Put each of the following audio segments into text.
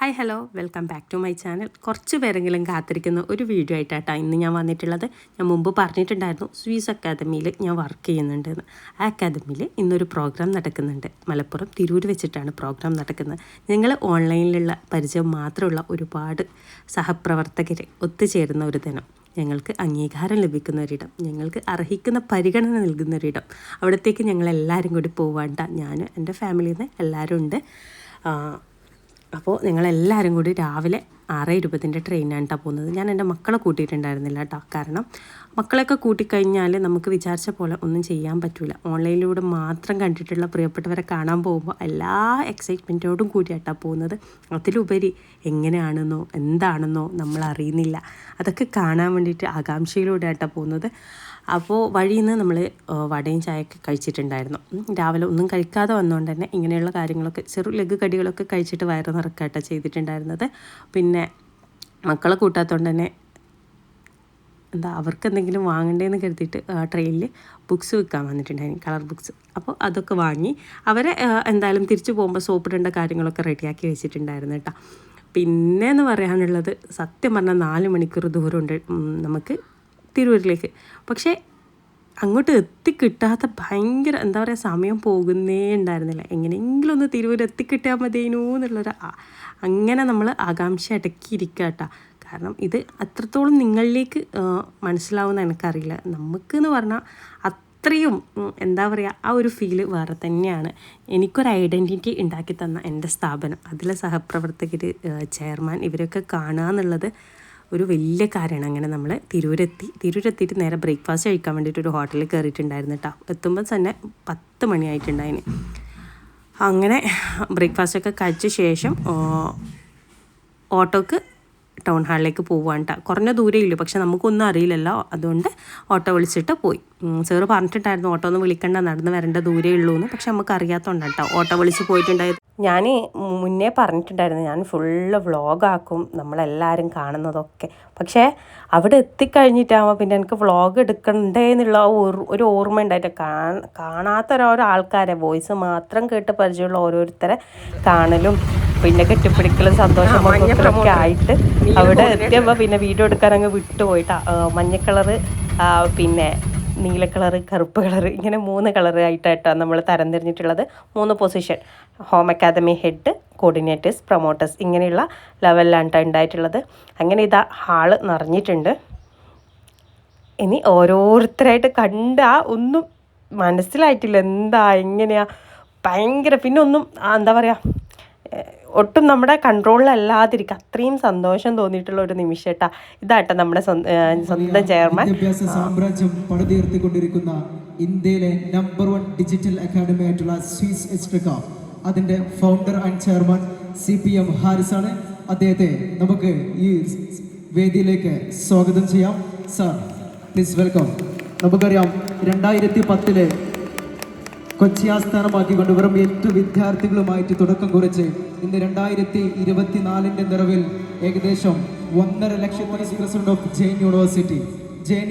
Hi hello welcome back to my channel. കുറച്ച് പേരെങ്കിലും കാത്തിരിക്കുന്ന ഒരു വീഡിയോ ആയിട്ടാണ് ഇന്ന് ഞാൻ വന്നിട്ടുള്ളത്. ഞാൻ മുമ്പ് പറഞ്ഞിട്ടുണ്ടായിരുന്നു സ്വീസ് അക്കാദമിയിൽ ഞാൻ വർക്ക് ചെയ്യുന്നുണ്ടെന്ന്. ആ അക്കാദമിയിൽ ഇന്നൊരു പ്രോഗ്രാം നടക്കുന്നുണ്ട്. മലപ്പുറം തിരൂർ വെച്ചിട്ടാണ് പ്രോഗ്രാം നടക്കുന്നത്. ഞങ്ങൾ ഓൺലൈനിലുള്ള പരിചയം മാത്രമുള്ള ഒരുപാട് സഹപ്രവർത്തകർ ഒത്തുചേരുന്ന ഒരു ദിനം, ഞങ്ങൾക്ക് അംഗീകാരം ലഭിക്കുന്ന ഒരിടം, ഞങ്ങൾക്ക് അർഹിക്കുന്ന പരിഗണന നൽകുന്ന ഒരിടം. അവിടത്തേക്ക് ഞങ്ങളെല്ലാവരും കൂടി പോവാണ്ട, ഞാൻ എൻ്റെ ഫാമിലിയിൽ നിന്ന് എല്ലാവരും ഉണ്ട്. അപ്പോൾ ഞങ്ങളെല്ലാവരും കൂടി രാവിലെ 6:20 ട്രെയിനാണ് കേട്ടോ പോകുന്നത്. ഞാൻ എൻ്റെ മക്കളെ കൂട്ടിയിട്ടുണ്ടായിരുന്നില്ല കേട്ടോ. കാരണം മക്കളെയൊക്കെ കൂട്ടിക്കഴിഞ്ഞാൽ നമുക്ക് വിചാരിച്ച പോലെ ഒന്നും ചെയ്യാൻ പറ്റില്ല. ഓൺലൈനിലൂടെ മാത്രം കണ്ടിട്ടുള്ള പ്രിയപ്പെട്ടവരെ കാണാൻ പോകുമ്പോൾ എല്ലാ എക്സൈറ്റ്മെൻറ്റോടും കൂടിയായിട്ടാണ് പോകുന്നത്. അതിലുപരി എങ്ങനെയാണെന്നോ എന്താണെന്നോ നമ്മൾ അറിയുന്നില്ല. അതൊക്കെ കാണാൻ വേണ്ടിയിട്ട് ആകാംക്ഷയിലൂടെ ആയിട്ടാണ് പോകുന്നത്. അപ്പോൾ വഴിയിൽ നിന്ന് നമ്മൾ വടയും ചായയൊക്കെ കഴിച്ചിട്ടുണ്ടായിരുന്നു. രാവിലെ ഒന്നും കഴിക്കാതെ വന്നുകൊണ്ട് തന്നെ ഇങ്ങനെയുള്ള കാര്യങ്ങളൊക്കെ ചെറു ലഘു കടികളൊക്കെ കഴിച്ചിട്ട് വയറ് നിറക്കായിട്ടാണ് ചെയ്തിട്ടുണ്ടായിരുന്നത്. പിന്നെ മക്കളെ കൂട്ടാത്തതുകൊണ്ട് തന്നെ അവർക്ക് എന്തെങ്കിലും വാങ്ങണ്ടേന്ന് കരുതിയിട്ട് ട്രെയിനിൽ ബുക്സ് വിൽക്കാൻ വന്നിട്ടുണ്ടായിരുന്നു, കളർ ബുക്സ്. അപ്പോൾ അതൊക്കെ വാങ്ങി അവരെ എന്തായാലും തിരിച്ചു പോകുമ്പോൾ സോപ്പിടേണ്ട കാര്യങ്ങളൊക്കെ റെഡിയാക്കി വെച്ചിട്ടുണ്ടായിരുന്നു കേട്ടോ. പിന്നെയെന്ന് പറയാനുള്ളത്, സത്യം പറഞ്ഞാൽ 4 മണിക്കൂർ ദൂരമുണ്ട് നമുക്ക് തിരൂരിലേക്ക്. പക്ഷേ അങ്ങോട്ട് എത്തിക്കിട്ടാത്ത ഭയങ്കര സമയം പോകുന്നേ ഉണ്ടായിരുന്നില്ല. എങ്ങനെയെങ്കിലും ഒന്ന് തിരൂർ എത്തിക്കിട്ടാൽ മതിയേനു എന്നുള്ളൊരു അങ്ങനെ നമ്മൾ ആകാംക്ഷ അടക്കിയിരിക്കുക കേട്ടോ. കാരണം ഇത് അത്രത്തോളം നിങ്ങളിലേക്ക് മനസ്സിലാവുമെന്ന് എനിക്കറിയില്ല. നമുക്കെന്ന് പറഞ്ഞാൽ അത്രയും ആ ഒരു ഫീല് വേറെ തന്നെയാണ്. എനിക്കൊരു ഐഡൻറ്റിറ്റി ഉണ്ടാക്കി തന്ന എൻ്റെ സ്ഥാപനം, അതിലെ സഹപ്രവർത്തകർ, ചെയർമാൻ, ഇവരൊക്കെ കാണുക എന്നുള്ളത് ഒരു വലിയ കാര്യമാണ്. അങ്ങനെ നമ്മൾ തിരൂരെത്തിയിട്ട് നേരെ ബ്രേക്ക്ഫാസ്റ്റ് കഴിക്കാൻ വേണ്ടിയിട്ട് ഒരു ഹോട്ടലിൽ കയറിയിട്ടുണ്ടായിരുന്നു കേട്ടോ. എത്തുമ്പോൾ തന്നെ 10 മണിയായിട്ടുണ്ടായിന്. അങ്ങനെ ബ്രേക്ക്ഫാസ്റ്റൊക്കെ കഴിച്ച ശേഷം ഓട്ടോക്ക് ടൗൺ ഹാളിലേക്ക് പോവാണ് കേട്ടോ. കുറഞ്ഞ ദൂരമില്ല, പക്ഷെ നമുക്കൊന്നും അറിയില്ലല്ലോ. അതുകൊണ്ട് ഓട്ടോ വിളിച്ചിട്ട് പോയി. സാറ് പറഞ്ഞിട്ടുണ്ടായിരുന്നു ഓട്ടോ ഒന്നും വിളിക്കണ്ട, നടന്ന് വരേണ്ട ദൂരേ ഉള്ളൂ എന്ന്. പക്ഷെ നമുക്ക് അറിയാത്തതുകൊണ്ടാണ് കേട്ടോ ഓട്ടോ വിളിച്ച് പോയിട്ടുണ്ടായത്. ഞാൻ മുന്നേ പറഞ്ഞിട്ടുണ്ടായിരുന്നു ഞാൻ ഫുള്ള് വ്ളോഗാക്കും നമ്മളെല്ലാവരും കാണുന്നതൊക്കെ. പക്ഷേ അവിടെ എത്തിക്കഴിഞ്ഞിട്ടാകുമ്പോൾ പിന്നെ എനിക്ക് വ്ളോഗ് എടുക്കണ്ടേ എന്നുള്ള ഒരു ഓർമ്മ ഉണ്ടായിട്ട് കാണാത്ത ഓരോ ആൾക്കാരെ വോയിസ് മാത്രം കേട്ട് പരിചയമുള്ള ഓരോരുത്തരെ കാണലും പിന്നെ കെട്ടിപ്പിടിക്കലും സന്തോഷമൊക്കെ ആയിട്ട് അവിടെ എത്തിയപ്പോൾ പിന്നെ വീഡിയോ എടുക്കാൻ അങ്ങ് വിട്ടുപോയിട്ടാ. മഞ്ഞ കളറ്, പിന്നെ നീല കളറ്, കറുപ്പ് കളറ്, ഇങ്ങനെ 3 കളറ് ആയിട്ടായിട്ടാണ് നമ്മൾ തരംതിരിഞ്ഞിട്ടുള്ളത്. 3 position: home academy head, coordinators, promoters, ഇങ്ങനെയുള്ള ലെവലിലാണ് ഉണ്ടായിട്ടുള്ളത്. അങ്ങനെ ഇതാ ഹാള് നിറഞ്ഞിട്ടുണ്ട്. ഇനി ഓരോരുത്തരായിട്ട് ഒന്നും മനസ്സിലായിട്ടില്ല എങ്ങനെയാ ഭയങ്കര. പിന്നെ ഒന്നും ഒട്ടും നമ്മുടെ കൺട്രോളിലല്ലാതിരിക്കുക, അത്രയും സന്തോഷം തോന്നിയിട്ടുള്ള ഒരു നിമിഷം കേട്ടാ. ഇതാട്ടെ നമ്മുടെ സ്വന്തം ചെയർമാൻ. വിദ്യാഭ്യാസ സാമ്രാജ്യം പടുതീർത്തിക്കൊണ്ടിരിക്കുന്ന ഇന്ത്യയിലെ നമ്പർ 1 ഡിജിറ്റൽ അക്കാദമി ആയിട്ടുള്ള സ്വീസ് എസ്ട്രിക്ക, അതിന്റെ founder and chairman CPM Haris ആണ്. അദ്ദേഹത്തെ നമുക്ക് ഈ വേദിയിലേക്ക് സ്വാഗതം ചെയ്യാം. Sir, please welcome. നമുക്കറിയാം 2010 കൊച്ചി ആസ്ഥാനമാക്കിക്കൊണ്ട് വെറും 8 വിദ്യാർത്ഥികളുമായിട്ട് തുടക്കം കുറിച്ച് ഇന്ന് 2024 നിറവിൽ ഏകദേശം 1.5 ലക്ഷത്തിന് പ്രസിഡന്റ് ഓഫ് ജെയിൻ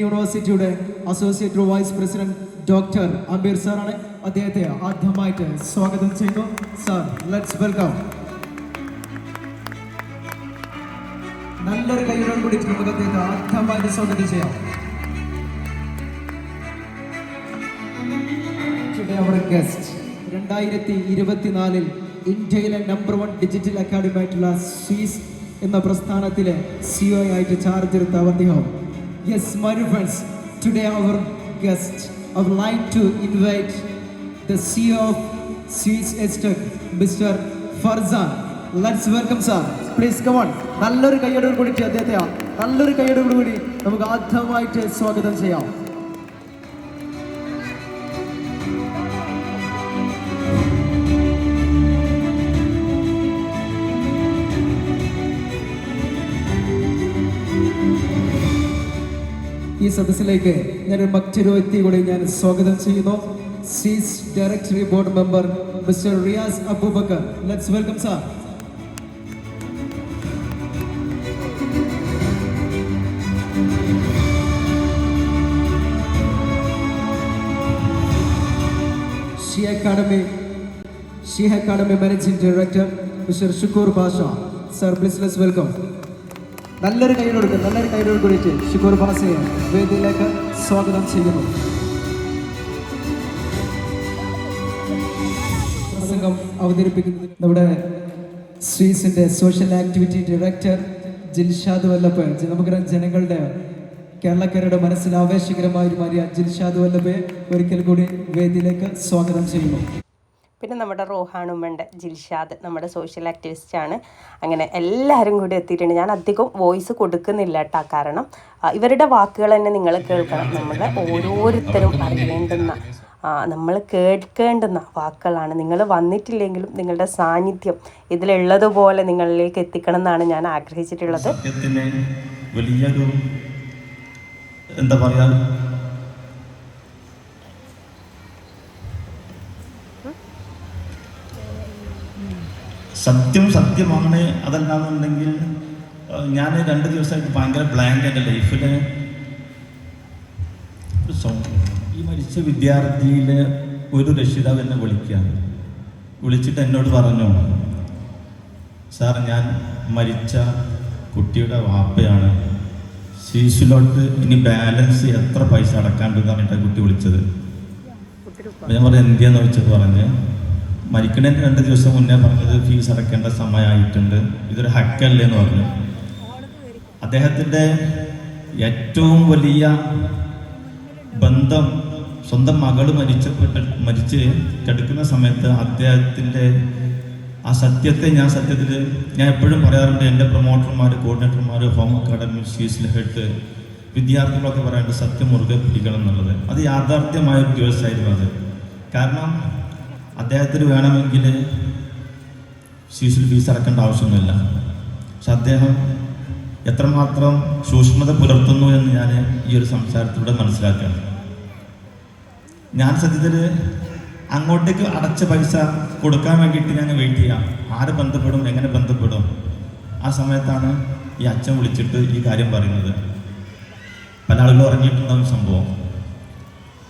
യൂണിവേഴ്സിറ്റിയുടെ അസോസിയേറ്റ് വൈസ് പ്രസിഡന്റ് ഡോക്ടർ അമീർ സാറാണ്. അദ്ദേഹത്തെ ആദ്യമായിട്ട് സ്വാഗതം ചെയ്യുന്നു. Sir, let's welcome. നല്ലൊരു കൈയോട് കൂടി നമുക്ക് അദ്ദേഹത്തെ ആദ്യമായിട്ട് സ്വാഗതം ചെയ്യാം. Our guest 2024 ഇന്ത്യയിലെ നമ്പർ 1 ഡിജിറ്റൽ അക്കാദമി ആയിട്ടുള്ള സ്വീസ് എന്ന പ്രസ്ഥാനത്തിലെ CEO ആയിട്ട് ചാർജ് എടുത്ത അദ്ദേഹം. Yes, my friends, today our guest, I would like to invite the CEO of Swiss Edtech, Mr. Farzan. Let's welcome sir. Please come on. നല്ലൊരു കൈയ്യടി കൂടി അദ്ദേഹത്തെ കൂടി നമുക്ക് ആദ്യമായിട്ട് സ്വാഗതം ചെയ്യാം. ഈ സദസ്സിലേക്ക് ഞാനൊരു മറ്റൊരു വ്യക്തി കൂടി ഞാൻ സ്വാഗതം ചെയ്യുന്നു. സ്വീസ് directory board member mister Riyas Abubakar. Let's welcome sir. She academy managing director mister Shukoor Basha. Sir please welcome. നല്ലൊരു കൈയോട് കൂടിയിട്ട് ഷുക്കൂർ ബാസിയെ വേദിയിലേക്ക് സ്വാഗതം ചെയ്യുന്നു. പ്രസംഗം അവതരിപ്പിക്കുന്നത് നമ്മുടെ സ്വീസിന്റെ social activity director Jilshad Vallabh. നമുക്കറിയാം ജനങ്ങളുടെ കേരളക്കാരുടെ മനസ്സിൽ ആവേശകരമായി മാറിയ ജിൽഷാദ് വല്ലഭെ ഒരിക്കൽ കൂടി വേദിയിലേക്ക് സ്വാഗതം ചെയ്യുന്നു. പിന്നെ നമ്മുടെ റോഹാനുമ്മൻ്റെ ജിൽഷാദ് നമ്മുടെ സോഷ്യൽ ആക്ടിവിസ്റ്റാണ്. അങ്ങനെ എല്ലാവരും കൂടി എത്തിയിട്ടുണ്ട്. ഞാൻ അധികം വോയിസ് കൊടുക്കുന്നില്ല കേട്ടോ, കാരണം ഇവരുടെ വാക്കുകൾ തന്നെ നിങ്ങൾ കേൾക്കണം. നമ്മൾ ഓരോരുത്തരും അറിയേണ്ടുന്ന നമ്മൾ കേൾക്കേണ്ടുന്ന വാക്കുകളാണ്. നിങ്ങൾ വന്നിട്ടില്ലെങ്കിലും നിങ്ങളുടെ സാന്നിധ്യം ഇതിലുള്ളതുപോലെ നിങ്ങളിലേക്ക് എത്തിക്കണം എന്നാണ് ഞാൻ ആഗ്രഹിച്ചിട്ടുള്ളത്. സത്യത്തിന് വലിയൊരു എന്താ പറയുക, സത്യമാണ്. അതല്ലാന്നുണ്ടെങ്കിൽ ഞാൻ 2 ദിവസമായിട്ട് ഭയങ്കര ബ്ലാങ്ക് എൻ്റെ ലൈഫിൽ. ഈ മരിച്ച വിദ്യാർത്ഥിയിൽ ഒരു രക്ഷിതാവ് എന്നെ വിളിച്ചിട്ട് എന്നോട് പറഞ്ഞു, സാർ ഞാൻ മരിച്ച കുട്ടിയുടെ വാപ്പയാണ്, ശീശിലോട്ട് ഇനി ബാലൻസ് എത്ര പൈസ അടക്കാണ്ടെന്ന് പറഞ്ഞിട്ടാണ് കുട്ടി വിളിച്ചത്. അപ്പോൾ ഞാൻ പറഞ്ഞു എന്തിയാന്ന് ചോദിച്ചപ്പോൾ പറഞ്ഞ് മരിക്കണേന് 2 ദിവസം മുന്നേ പറഞ്ഞത് ഫീസ് അടക്കേണ്ട സമയമായിട്ടുണ്ട്, ഇതൊരു ഹക്കല്ലേ എന്ന് പറഞ്ഞു. അദ്ദേഹത്തിൻ്റെ ഏറ്റവും വലിയ ബന്ധം സ്വന്തം മകള് മരിച്ച് കിടക്കുന്ന സമയത്ത് അദ്ദേഹത്തിൻ്റെ ആ സത്യത്തെ ഞാൻ എപ്പോഴും പറയാറുണ്ട്. എൻ്റെ പ്രൊമോട്ടർമാർ, കോർഡിനേറ്റർമാർ, ഹോം അക്കാഡമി, സീസിൽ ഹെഡ് വിദ്യാർത്ഥികളൊക്കെ പറയാറുണ്ട് സത്യം മുറുകെ പിടിക്കണം എന്നുള്ളത്. അത് യാഥാർത്ഥ്യമായൊരു ദിവസമായിരുന്നു അത്. കാരണം അദ്ദേഹത്തിന് വേണമെങ്കിൽ സീസിൽ ഫീസ് അടക്കേണ്ട ആവശ്യമൊന്നുമില്ല. പക്ഷെ അദ്ദേഹം എത്രമാത്രം സൂക്ഷ്മത പുലർത്തുന്നു എന്ന് ഞാൻ ഈ ഒരു സംസാരത്തിലൂടെ മനസ്സിലാക്കുകയാണ്. ഞാൻ സത്യത്തിൽ അങ്ങോട്ടേക്ക് അടച്ച പൈസ കൊടുക്കാൻ വേണ്ടിയിട്ട് ഞാൻ വെയിറ്റ് ചെയ്യാം. ആര് ബന്ധപ്പെടും, എങ്ങനെ ബന്ധപ്പെടും. ആ സമയത്താണ് ഈ അച്ഛൻ വിളിച്ചിട്ട് ഈ കാര്യം പറയുന്നത്. പല ആളുകളും ഉറങ്ങിയിട്ടുണ്ടാകും സംഭവം.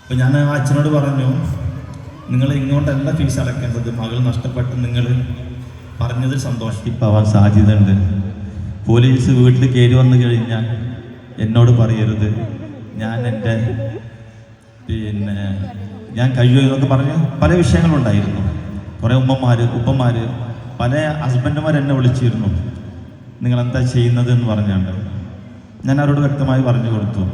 അപ്പോൾ ഞാൻ ആ അച്ഛനോട് പറഞ്ഞു, നിങ്ങൾ ഇങ്ങോട്ടല്ല ഫീസ് അടക്കേണ്ടത്, മകൾ നഷ്ടപ്പെട്ട് നിങ്ങൾ പറഞ്ഞതിൽ സന്തോഷിപ്പാവാൻ സാധ്യതയുണ്ട്. പോലീസ് വീട്ടിൽ കയറി വന്നു കഴിഞ്ഞാൽ എന്നോട് പറയരുത്, ഞാൻ കഴിയുമോ എന്നൊക്കെ പറഞ്ഞ് പല വിഷയങ്ങളുണ്ടായിരുന്നു. കുറേ ഉപ്പമാർ പല ഹസ്ബൻഡുമാർ എന്നെ വിളിച്ചിരുന്നു, നിങ്ങളെന്താ ചെയ്യുന്നത് എന്ന് പറഞ്ഞാണ്ട്. ഞാൻ അവരോട് വ്യക്തമായി പറഞ്ഞു കൊടുത്തു,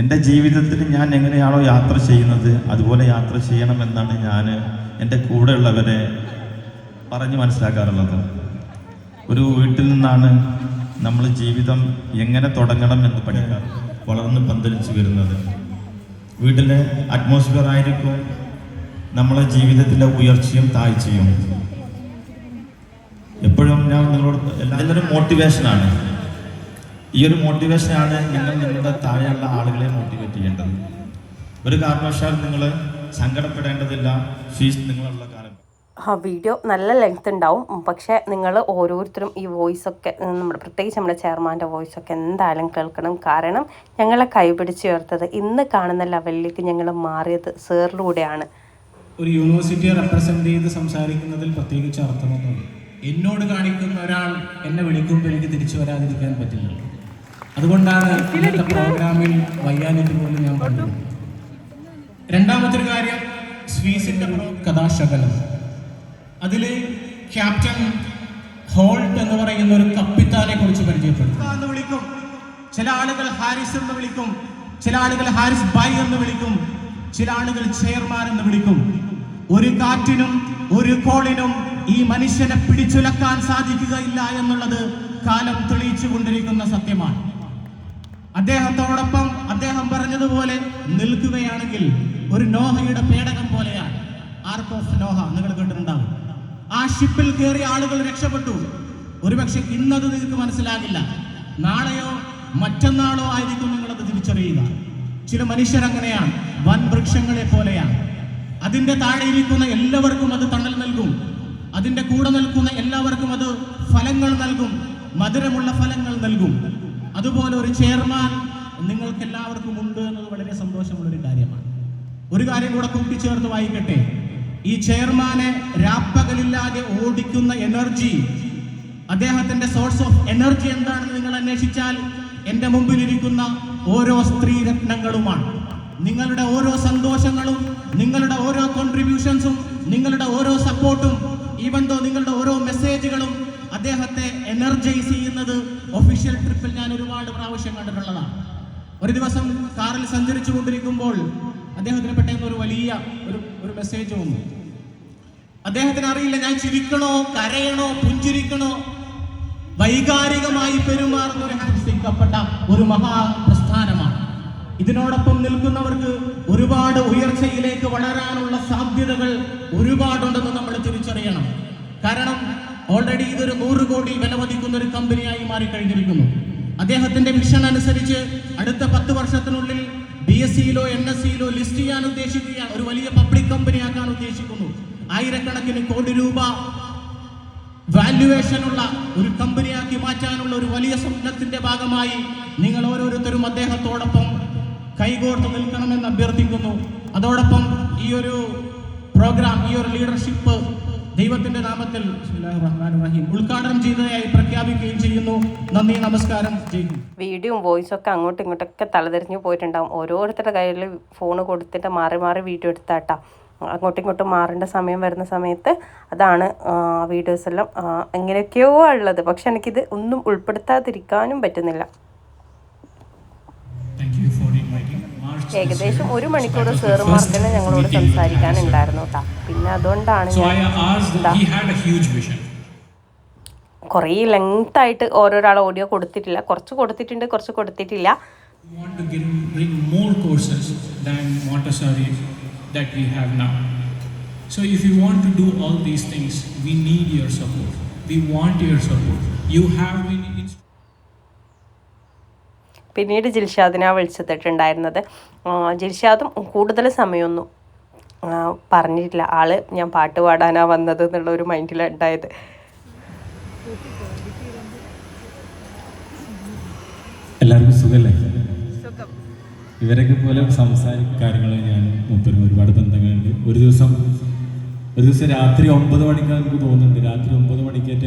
എൻ്റെ ജീവിതത്തിൽ ഞാൻ എങ്ങനെയാണോ യാത്ര ചെയ്യുന്നത് അതുപോലെ യാത്ര ചെയ്യണമെന്നാണ് ഞാൻ എൻ്റെ കൂടെയുള്ളവരെ പറഞ്ഞ് മനസ്സിലാക്കാറുള്ളത്. ഒരു വീട്ടിൽ നിന്നാണ് നമ്മൾ ജീവിതം എങ്ങനെ തുടങ്ങണം എന്ന് പഠിക്കാൻ വളർന്ന് പന്തലിച്ച് വരുന്നത്. വീട്ടിലെ അറ്റ്മോസ്ഫിയർ ആയിരിക്കും നമ്മളെ ജീവിതത്തിലെ ഉയർച്ചയും താഴ്ചയും. എപ്പോഴും ഞാൻ നിങ്ങളോട് എല്ലാവരും മോട്ടിവേഷനാണ്. ഈ ഒരു മോട്ടിവേഷനാണ് നിങ്ങളുടെ താഴെയുള്ള ആളുകളെ മോട്ടിവേറ്റ് ചെയ്യേണ്ടത്. ഒരു കാരണവശാൽ നിങ്ങൾ സങ്കടപ്പെടേണ്ടതില്ല. ഫീസ് നിങ്ങളുള്ള കാലം. വീഡിയോ നല്ല ലെങ്ത് ഉണ്ടാവും, പക്ഷേ നിങ്ങൾ ഓരോരുത്തരും ഈ വോയിസൊക്കെ പ്രത്യേകിച്ച് നമ്മുടെ ചെയർമാൻ്റെ വോയിസൊക്കെ എന്തായാലും കേൾക്കണം. കാരണം ഞങ്ങളെ കൈപിടിച്ച് ഉയർത്തത് ഇന്ന് കാണുന്ന ലെവലിലേക്ക് ഞങ്ങൾ മാറിയത് സാറിലൂടെയാണ്. ഒരു യൂണിവേഴ്സിറ്റിയെ റെപ്രസെൻ്റ് ചെയ്ത് സംസാരിക്കുന്നതിൽ പ്രത്യേകിച്ച് അർത്ഥമൊന്നുമില്ല. എന്നോട് കാണിക്കുന്ന ഒരാൾ എന്നെ വിളിക്കുമ്പോൾ എനിക്ക് തിരിച്ചു വരാതിരിക്കാൻ പറ്റില്ല. അതുകൊണ്ടാണ് ഇന്നത്തെ പ്രോഗ്രാമിൽ വയ്യാനിട്ട് പോലും ഞാൻ കണ്ടത്. രണ്ടാമത്തെ ഒരു കാര്യം, സ്വീസിൻ്റെ കഥാശകലം. അതിൽ ക്യാപ്റ്റൻ ഹോൾട്ട് എന്ന് പറയുന്ന ഒരു കപ്പിത്താനെ കുറിച്ച് പരിചയപ്പെടുത്തും. വിളിക്കും ചില ആളുകൾ ഹാരിസ് എന്ന് വിളിക്കും, ചില ആളുകൾ ഹാരിസ് ബൈ എന്ന് വിളിക്കും, ചില ആളുകൾ ചെയർമാൻ എന്ന് വിളിക്കും. ഒരു കാറ്റിനും ഒരു കോളിനും ഈ മനുഷ്യനെ പിടിച്ചുലക്കാൻ സാധിക്കുകയില്ല എന്നുള്ളത് കാലം തെളിയിച്ചു കൊണ്ടിരിക്കുന്ന സത്യമാണ്. അദ്ദേഹത്തോടൊപ്പം അദ്ദേഹം പറഞ്ഞതുപോലെ നിൽക്കുകയാണെങ്കിൽ ഒരു നോഹയുടെ പേടകം പോലെയാണ്. ആർക്ക് ഓഫ് നോഹ നിങ്ങൾ കേട്ടിട്ടുണ്ടാവും. ആ ഷിപ്പിൽ കയറിയ ആളുകൾ രക്ഷപ്പെട്ടു. ഒരുപക്ഷെ ഇന്നത് നിങ്ങൾക്ക് മനസ്സിലാകില്ല, നാളെയോ മറ്റന്നാളോ ആയിരിക്കും നിങ്ങളത് തിരിച്ചറിയുക. ചില മനുഷ്യരങ്ങനെയാണ്, വൻ വൃക്ഷങ്ങളെ പോലെയാണ്. അതിൻ്റെ താഴെ ഇരിക്കുന്ന എല്ലാവർക്കും അത് തണൽ നൽകും, അതിൻ്റെ കൂടെ നിൽക്കുന്ന എല്ലാവർക്കും അത് ഫലങ്ങൾ നൽകും, മധുരമുള്ള ഫലങ്ങൾ നൽകും. അതുപോലെ ഒരു ചെയർമാൻ നിങ്ങൾക്ക് എല്ലാവർക്കും ഉണ്ട് എന്നത് വളരെ സന്തോഷമുള്ളൊരു കാര്യമാണ്. ഒരു കാര്യം കൂടെ കൂട്ടിച്ചേർത്ത് വായിക്കട്ടെ. ഈ ചെയർമാനെ രാപ്പകലില്ലാതെ ഓടിക്കുന്ന എനർജി അദ്ദേഹത്തിന്റെ സോഴ്സ് ഓഫ് എനർജി എന്താണെന്ന് നിങ്ങൾ അന്വേഷിച്ചാൽ എൻ്റെ മുമ്പിലിരിക്കുന്ന ഓരോ സ്ത്രീരത്നങ്ങളുമാണ്. നിങ്ങളുടെ ഓരോ സന്തോഷങ്ങളും, നിങ്ങളുടെ ഓരോ കോൺട്രിബ്യൂഷൻസും, നിങ്ങളുടെ ഓരോ സപ്പോർട്ടും, ഈവൻ ദോ നിങ്ങളുടെ ഓരോ മെസ്സേജുകളും അദ്ദേഹത്തെ എനർജൈസ് ചെയ്യുന്നത് ഒഫീഷ്യൽ ട്രിപ്പിൽ ഞാൻ ഒരുപാട് പ്രാവശ്യം കണ്ടിട്ടുള്ളതാണ്. ഒരു ദിവസം കാറിൽ സഞ്ചരിച്ചു കൊണ്ടിരിക്കുമ്പോൾ അദ്ദേഹത്തിന് പെട്ടെന്ന് ഒരു വലിയ ഒരു മെസ്സേജ് വന്നു. അദ്ദേഹത്തിന് അറിയില്ല ഞാൻ ചിരിക്കണോ കരയണോ പുഞ്ചിരിക്കണോ. വൈകാരികമായി പെരുമാറുന്ന ഒരു ഹാൻസിക്കപ്പെട്ട ഒരു മഹാപ്രസ്ഥാനമാണ്. ഇതിനോടൊപ്പം നിൽക്കുന്നവർക്ക് ഒരുപാട് ഉയർച്ചയിലേക്ക് വളരാനുള്ള സാധ്യതകൾ ഒരുപാടുണ്ടെന്ന് നമ്മൾ തിരിച്ചറിയണം. കാരണം ഓൾറെഡി ഇതൊരു 100 കോടി വിലമതിക്കുന്ന ഒരു കമ്പനിയായി മാറിക്കഴിഞ്ഞിരിക്കുന്നു. അദ്ദേഹത്തിന്റെ വിഷൻ അനുസരിച്ച് അടുത്ത 10 വർഷത്തിനുള്ളിൽ BSEയിലോ NSEയിലോ ലിസ്റ്റ് ചെയ്യാൻ ഉദ്ദേശിക്കുകയാണ്. ഒരു വലിയ പബ്ലിക് കമ്പനിയാക്കാൻ ഉദ്ദേശിക്കുന്നു. ആയിരക്കണക്കിന് കോടി രൂപ വാല്യുവേഷൻ ഉള്ള ഒരു കമ്പനിയാക്കി മാറ്റാനുള്ള ഒരു വലിയ സ്വപ്നത്തിന്റെ ഭാഗമായി നിങ്ങൾ ഓരോരുത്തരും അദ്ദേഹത്തോടൊപ്പം കൈകോർത്ത് നിൽക്കണമെന്ന് അഭ്യർത്ഥിക്കുന്നു. അതോടൊപ്പം ഈ ഒരു പ്രോഗ്രാം, ഈ ഒരു ലീഡർഷിപ്പ് ദൈവത്തിന്റെ നാമത്തിൽ ഉദ്ഘാടനം ചെയ്തതായി പ്രഖ്യാപിക്കുകയും ചെയ്യുന്നു. നന്ദി, നമസ്കാരം, ജയ് ഹിന്ദ്. വീഡിയോയും വോയിസും ഒക്കെ അങ്ങോട്ടും ഇങ്ങോട്ടൊക്കെ തലതിരിഞ്ഞ് പോയിട്ടുണ്ടാവും. ഓരോരുത്തരുടെ കയ്യിൽ ഫോൺ കൊടുത്തിട്ട് മാറി മാറി വീഡിയോ എടുത്താട്ടാ. അങ്ങോട്ടും ഇങ്ങോട്ടും മാറേണ്ട സമയം വരുന്ന സമയത്ത് അതാണ് വീഡിയോസ് എല്ലാം എങ്ങനെയൊക്കെയോ ഉള്ളത്. പക്ഷെ എനിക്കിത് ഒന്നും ഉൾപ്പെടുത്താതിരിക്കാനും പറ്റുന്നില്ല. ഏകദേശം 1 മണിക്കൂർ സാറുമാർക്ക് തന്നെ ഞങ്ങളോട് സംസാരിക്കാനുണ്ടായിരുന്നു കേട്ടോ. പിന്നെ അതുകൊണ്ടാണ് കുറേ ലെങ്ത് ആയിട്ട് ഓരോരാൾ ഓഡിയോ കൊടുത്തിട്ടില്ല. കുറച്ച് കൊടുത്തിട്ടുണ്ട്, കുറച്ച് കൊടുത്തിട്ടില്ല. that we have now. So if you want to do all these things, we need your support. We want your support. You have been പിന്നീട് ജിൽഷാദിനെ വിളിച്ചിട്ടുണ്ടായിരുന്നത്. ജിൽഷാദും കൂടുതൽ സമയമൊന്നും പറഞ്ഞിട്ടില്ല. ആള് ഞാൻ പാട്ട് പാടാനാ വന്നത് എന്നുള്ള ഒരു മൈൻഡിലാണ് ഉണ്ടായത്. എല്ലാവർക്കും സുഖല്ലേ? ഇവരൊക്കെ പോലെ സംസാരിക്കുന്ന കാര്യങ്ങൾ ഞാൻ മുപ്പരും ഒരുപാട് ബന്ധങ്ങളുണ്ട്. ഒരു ദിവസം രാത്രി 9 മണിക്കാണ് എനിക്ക് തോന്നുന്നുണ്ട്. രാത്രി 9 മണിക്കേറ്റ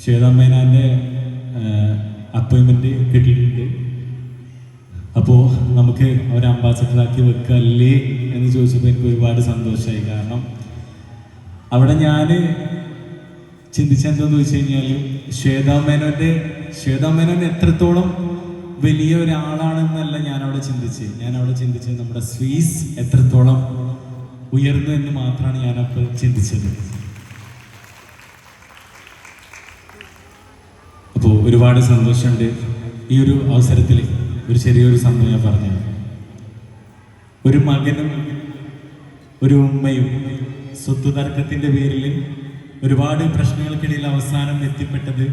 ശ്വേതാ മേനോൻ്റെ അപ്പോയിൻമെൻറ്റ് കിട്ടിയിട്ടുണ്ട്. അപ്പോൾ നമുക്ക് അവരെ അംബാസഡറാക്കി വെക്കല്ലേ എന്ന് ചോദിച്ചപ്പോൾ എനിക്ക് ഒരുപാട് സന്തോഷമായി. കാരണം അവിടെ ഞാൻ ചിന്തിച്ചെന്തെന്ന് വെച്ച് കഴിഞ്ഞാൽ ശ്വേതാ മേനോൻ എത്രത്തോളം വലിയ ഒരാളാണെന്നല്ല ഞാനവിടെ ചിന്തിച്ചത് നമ്മുടെ സ്വീസ് എത്രത്തോളം ഉയർന്നു എന്ന് മാത്രമാണ് ഞാനപ്പോൾ ചിന്തിച്ചത്. അപ്പോൾ ഒരുപാട് സന്തോഷമുണ്ട്. ഈ ഒരു അവസരത്തിൽ ഒരു ചെറിയൊരു സംഭവം ഞാൻ പറഞ്ഞു. ഒരു മകനും ഒരു ഉമ്മയും സ്വത്ത് തർക്കത്തിൻ്റെ പേരിൽ ഒരുപാട് പ്രശ്നങ്ങൾക്കിടയിൽ അവസാനം എത്തിപ്പെട്ടത്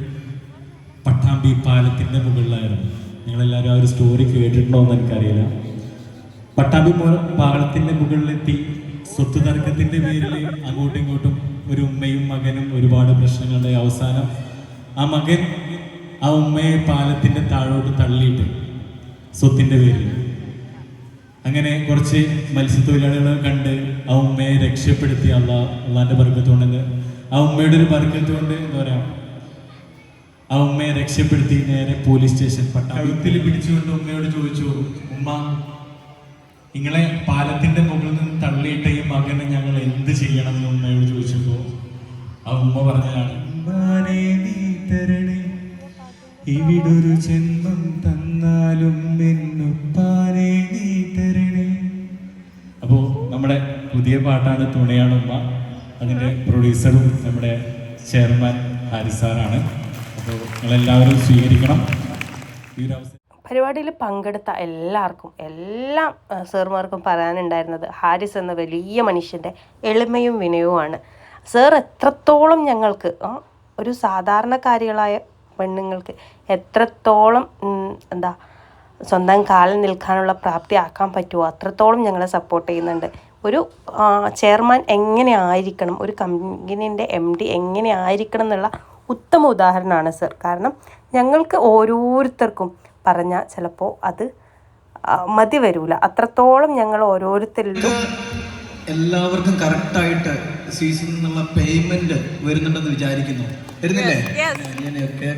പട്ടാമ്പി പാലത്തിൻ്റെ മുകളിലായിരുന്നു. നിങ്ങളെല്ലാവരും ആ ഒരു സ്റ്റോറി കേട്ടിട്ടുണ്ടോ എന്ന് എനിക്കറിയില്ല. പട്ടാമ്പി പാലത്തിൻ്റെ മുകളിലെത്തി സ്വത്ത് തർക്കത്തിൻ്റെ പേരിൽ അങ്ങോട്ടും ഇങ്ങോട്ടും ഒരു ഉമ്മയും മകനും ഒരുപാട് പ്രശ്നങ്ങളുടെ അവസാനം ആ മകൻ ആ ഉമ്മയെ പാലത്തിൻ്റെ താഴോട്ട് തള്ളിയിട്ട് സ്വത്തിൻ്റെ പേരിൽ അങ്ങനെ കുറച്ച് മത്സ്യത്തൊഴിലാളികളെ കണ്ട് ആ ഉമ്മയെ രക്ഷപ്പെടുത്തി അള്ളാൻ്റെ ബർക്കത്തുകൊണ്ട്, ആ ഉമ്മയുടെ ഒരു ബർക്കത്തുകൊണ്ട് എന്താ പറയുക, ആ ഉമ്മയെ രക്ഷപ്പെടുത്തി നേരെ പോലീസ് സ്റ്റേഷൻ പട്ടാളത്തിൽ പിടിച്ചുകൊണ്ട് ഉമ്മയോട് ചോദിച്ചു, ഉമ്മ നിങ്ങളെ പാലത്തിന്റെ മുകളിൽ നിന്ന് തള്ളിയിട്ട ഈ മകനെ ഞങ്ങൾ എന്ത് ചെയ്യണം എന്ന് ഉമ്മയോട് ചോദിച്ചപ്പോൾ ആ ഉമ്മ പറഞ്ഞതാണ്, ഇവിടൊരു ജന്മം തന്നാലും എന്നുപ്പാനെ നീ തരണേ. അപ്പോൾ നമ്മുടെ പുതിയ പാട്ടാണ് തുണയാണ് ഉമ്മ. അതിൻ്റെ പ്രൊഡ്യൂസറും നമ്മുടെ ചെയർമാൻ ഹാരിസാറാണ്. അപ്പോൾ നിങ്ങളെല്ലാവരും സ്വീകരിക്കണം ഈ ഒരു അവസരം. പരിപാടിയിൽ പങ്കെടുത്ത എല്ലാ സാറുമാർക്കും പറയാനുണ്ടായിരുന്നത് ഹാരിസ് എന്ന വലിയ മനുഷ്യൻ്റെ എളിമയും വിനയവുമാണ്. സാർ എത്രത്തോളം ഞങ്ങൾക്ക് ഒരു സാധാരണക്കാരികളായ പെണ്ണുങ്ങൾക്ക് എത്രത്തോളം സ്വന്തം കാലിൽ നിൽക്കാനുള്ള പ്രാപ്തി ആക്കാൻ പറ്റുമോ അത്രത്തോളം ഞങ്ങളെ സപ്പോർട്ട് ചെയ്യുന്നുണ്ട്. ഒരു ചെയർമാൻ എങ്ങനെ ആയിരിക്കണം, ഒരു കമ്പനീൻ്റെ MD എങ്ങനെ ആയിരിക്കണം എന്നുള്ള ഉത്തമ ഉദാഹരണമാണ് സർ. കാരണം ഞങ്ങൾക്ക് ഓരോരുത്തർക്കും പറഞ്ഞാൽ ചിലപ്പോൾ അത് മതി വരില്ല. അത്രത്തോളം ഞങ്ങൾ ഓരോരുത്തരിലും എല്ലാവർക്കും കറക്റ്റായിട്ട് സ്വീസിൽ നിന്നുള്ള പേയ്മെൻറ്റ് വരുന്നുണ്ടെന്ന് വിചാരിക്കുന്നു. വരുന്നില്ലേ? ഇങ്ങനെയൊക്കെ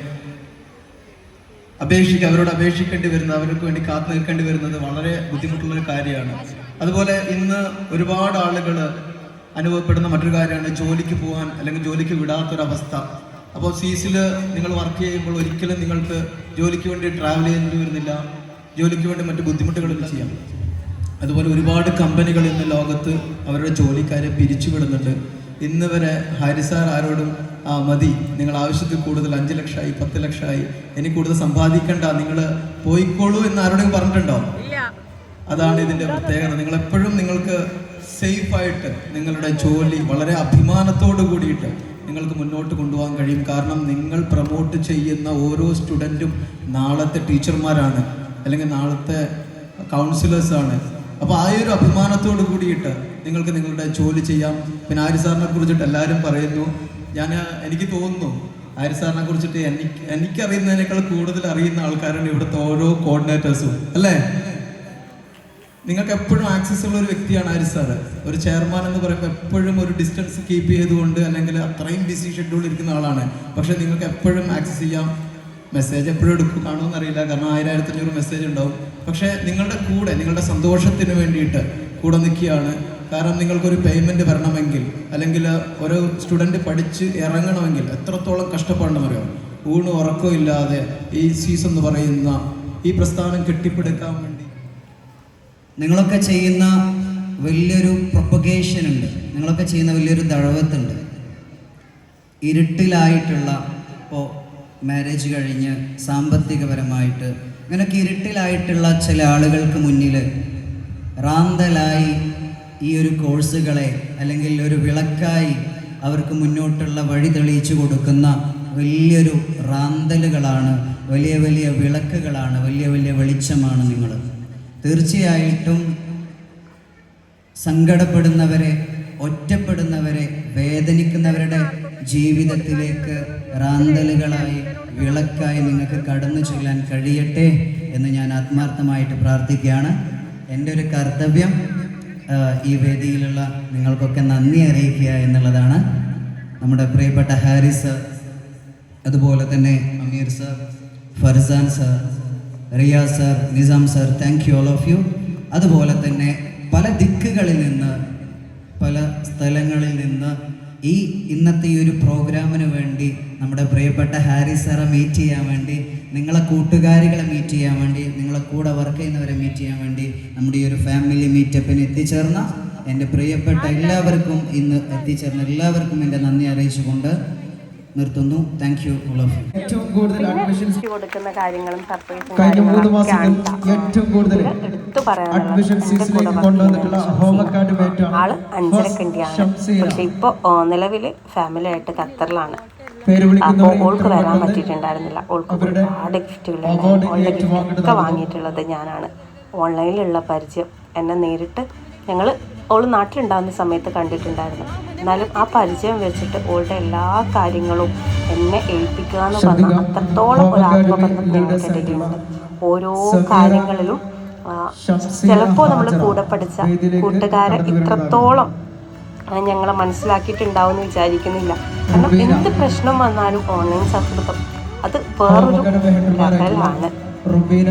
അവരോട് അപേക്ഷിക്കേണ്ടി വരുന്നത്, അവർക്ക് വേണ്ടി കാത്തു നിൽക്കേണ്ടി വരുന്നത് വളരെ ബുദ്ധിമുട്ടുള്ളൊരു കാര്യമാണ്. അതുപോലെ ഇന്ന് ഒരുപാട് ആളുകൾ അനുഭവപ്പെടുന്ന മറ്റൊരു കാര്യമാണ് ജോലിക്ക് പോകാൻ അല്ലെങ്കിൽ ജോലിക്ക് വിടാത്തൊരവസ്ഥ. അപ്പോൾ സീസിൽ നിങ്ങൾ വർക്ക് ചെയ്യുമ്പോൾ ഒരിക്കലും നിങ്ങൾക്ക് ജോലിക്ക് വേണ്ടി ട്രാവൽ ചെയ്യേണ്ടി വരുന്നില്ല, ജോലിക്ക് വേണ്ടി മറ്റു ബുദ്ധിമുട്ടുകളില്ല ചെയ്യാം. അതുപോലെ ഒരുപാട് കമ്പനികൾ ഇന്ന് ലോകത്ത് അവരുടെ ജോലിക്കാരെ പിരിച്ചുവിടുന്നുണ്ട്. ഇന്ന് വരെ ഹാരിസാർ ആരോടും മതി, നിങ്ങൾ ആവശ്യത്തിൽ കൂടുതൽ 5 ലക്ഷമായി 10 ലക്ഷമായി ഇനി കൂടുതൽ സമ്പാദിക്കണ്ട, നിങ്ങൾ പോയിക്കോളൂ എന്ന് ആരോടും പറഞ്ഞിട്ടുണ്ടോ? അതാണ് ഇതിൻ്റെ പ്രത്യേകത. നിങ്ങളെപ്പോഴും നിങ്ങൾക്ക് സേഫായിട്ട് നിങ്ങളുടെ ജോലി വളരെ അഭിമാനത്തോടു കൂടിയിട്ട് നിങ്ങൾക്ക് മുന്നോട്ട് കൊണ്ടുപോകാൻ കഴിയും. കാരണം നിങ്ങൾ പ്രൊമോട്ട് ചെയ്യുന്ന ഓരോ സ്റ്റുഡൻറ്റും നാളത്തെ ടീച്ചർമാരാണ്, അല്ലെങ്കിൽ നാളത്തെ കൗൺസിലേഴ്സാണ്. അപ്പോൾ ആ ഒരു അഭിമാനത്തോട് കൂടിയിട്ട് നിങ്ങൾക്ക് നിങ്ങളുടെ ജോലി ചെയ്യാം. പിന്നെ ഹാരിസാറിനെ കുറിച്ചിട്ട് എല്ലാവരും പറയുന്നു, എനിക്ക് തോന്നുന്നു ഹാരിസാറിനെ കുറിച്ചിട്ട് എനിക്കറിയുന്നതിനേക്കാൾ കൂടുതൽ അറിയുന്ന ആൾക്കാരാണ് ഇവിടുത്തെ ഓരോ കോർഡിനേറ്റേഴ്സും, അല്ലേ? നിങ്ങൾക്ക് എപ്പോഴും ആക്സസ് ഉള്ള ഒരു വ്യക്തിയാണ് ഹാരിസാർ. ഒരു ചെയർമാൻ എന്ന് പറയുമ്പോൾ എപ്പോഴും ഒരു ഡിസ്റ്റൻസ് കീപ്പ് ചെയ്തുകൊണ്ട് അല്ലെങ്കിൽ അത്രയും ബിസി ഷെഡ്യൂൾ ഇരിക്കുന്ന ആളാണ്. പക്ഷേ നിങ്ങൾക്ക് എപ്പോഴും ആക്സസ് ചെയ്യാം. മെസ്സേജ് എപ്പോഴും കാണുമെന്ന് അറിയില്ല, കാരണം 1500 മെസ്സേജ് ഉണ്ടാവും. പക്ഷേ നിങ്ങളുടെ കൂടെ, നിങ്ങളുടെ സന്തോഷത്തിന് വേണ്ടിയിട്ട് കൂടെ നിൽക്കുകയാണ്. കാരണം നിങ്ങൾക്കൊരു പേയ്മെൻറ്റ് വരണമെങ്കിൽ അല്ലെങ്കിൽ ഒരു സ്റ്റുഡൻറ്റ് പഠിച്ച് ഇറങ്ങണമെങ്കിൽ എത്രത്തോളം കഷ്ടപ്പെടണമെന്ന് അറിയാം. ഊണ് ഉറക്കം ഇല്ലാതെ ഈ സീസൺ എന്ന് പറയുന്ന ഈ പ്രസ്ഥാനം കെട്ടിപ്പടുക്കാൻ വേണ്ടി നിങ്ങളൊക്കെ ചെയ്യുന്ന വലിയൊരു പ്രൊപ്പഗേഷൻ ഉണ്ട്, നിങ്ങളൊക്കെ ചെയ്യുന്ന വലിയൊരു ദഴവത്തുണ്ട്. ഇരുട്ടിലായിട്ടുള്ള, ഇപ്പോൾ മാരേജ് കഴിഞ്ഞ് സാമ്പത്തികപരമായിട്ട് ഇങ്ങനെയൊക്കെ ഇരുട്ടിലായിട്ടുള്ള ചില ആളുകൾക്ക് മുന്നിൽ റാന്തലായി ഈ ഒരു കോഴ്സുകളെ അല്ലെങ്കിൽ ഒരു വിളക്കായി അവർക്ക് മുന്നോട്ടുള്ള വഴി തെളിയിച്ചു കൊടുക്കുന്ന വലിയൊരു റാന്തലുകളാണ്, വലിയ വലിയ വിളക്കുകളാണ്, വലിയ വലിയ വെളിച്ചമാണ് നിങ്ങൾ. തീർച്ചയായിട്ടും സങ്കടപ്പെടുന്നവരെ, ഒറ്റപ്പെടുന്നവരെ, വേദനിക്കുന്നവരുടെ ജീവിതത്തിലേക്ക് റാന്തലുകളായി, വിളക്കായി നിങ്ങൾക്ക് കടന്നു ചെല്ലാൻ കഴിയട്ടെ എന്ന് ഞാൻ ആത്മാർത്ഥമായിട്ട് പ്രാർത്ഥിക്കുകയാണ്. എൻ്റെ ഒരു കർത്തവ്യം ഈ വേദിയിലുള്ള നിങ്ങൾക്കൊക്കെ നന്ദി അറിയിക്കുക എന്നുള്ളതാണ്. നമ്മുടെ പ്രിയപ്പെട്ട ഹാരിസ് സർ, അതുപോലെ തന്നെ Amir sir, Farsan sir, Riyas sir, Nizam sir, thank you all of you. അതുപോലെ തന്നെ പല ദിക്കുകളിൽ നിന്ന്, പല സ്ഥലങ്ങളിൽ നിന്ന് ഇന്നത്തെ ഈ ഒരു പ്രോഗ്രാമിന് വേണ്ടി നമ്മുടെ പ്രിയപ്പെട്ട ഹാരിസ് സാറെ മീറ്റ് ചെയ്യാൻ വേണ്ടി, നിങ്ങളെ കൂട്ടുകാരികളെ മീറ്റ് ചെയ്യാൻ വേണ്ടി, നിങ്ങളെ കൂടെ വർക്ക് ചെയ്യുന്നവരെ മീറ്റ് ചെയ്യാൻ വേണ്ടി നമ്മുടെ ഈ ഒരു ഫാമിലി മീറ്റപ്പിന് എത്തിച്ചേർന്ന എൻ്റെ പ്രിയപ്പെട്ട എല്ലാവർക്കും, ഇന്ന് എത്തിച്ചേർന്ന എല്ലാവർക്കും എൻ്റെ നന്ദി അറിയിച്ചുകൊണ്ട് നിർത്തുന്നു. Thank you all of you. ഏറ്റവും കൂടുതൽ അഡ്മിഷൻസ് കൊടുക്കുന്ന കാര്യങ്ങളും സർപ്രൈസും കഴിഞ്ഞ 3 മാസത്തിൽ ഏറ്റവും കൂടുതൽ അഡ്മിഷൻ സീസണിലേക്ക് കൊണ്ടുവന്നിട്ടുള്ള ഹോം അക്കാഡമി ആള് 5.5 ഇന്ത്യയാണ്. പക്ഷെ ഇപ്പൊ നിലവില് ഫാമിലി ആയിട്ട് ഖത്തറിലാണ്. അപ്പോൾ ഓൾക്ക് വരാൻ പറ്റിയിട്ടുണ്ടായിരുന്നില്ല. ഓൾക്ക് ഒരുപാട് ഗിഫ്റ്റുകളൊക്കെ വാങ്ങിയിട്ടുള്ളത് ഞാനാണ്. ഓൺലൈനിലുള്ള പരിചയം എന്നെ നേരിട്ട് ഓള് നാട്ടിലുണ്ടാകുന്ന സമയത്ത് കണ്ടിട്ടുണ്ടായിരുന്നു. എന്നാലും ആ പരിചയം വെച്ചിട്ട് ഓളുടെ എല്ലാ കാര്യങ്ങളും എന്നെ ഏൽപ്പിക്കുക എന്ന് പറഞ്ഞാൽ അത്രത്തോളം ഒരു ആത്മബന്ധം ഞങ്ങൾക്കിടയിലുണ്ട്. ഓരോ കാര്യങ്ങളിലും ചിലപ്പോൾ നമ്മൾ കൂടെ പഠിച്ച കൂട്ടുകാരെ ഇത്രത്തോളം ഞങ്ങളെ മനസ്സിലാക്കിയിട്ടുണ്ടാവും എന്ന് വിചാരിക്കുന്നില്ല. കാരണം എന്ത് പ്രശ്നം വന്നാലും ഓൺലൈൻ സൗഹൃദം അത് വേറൊരു ലെവലാണ്. റുബീന,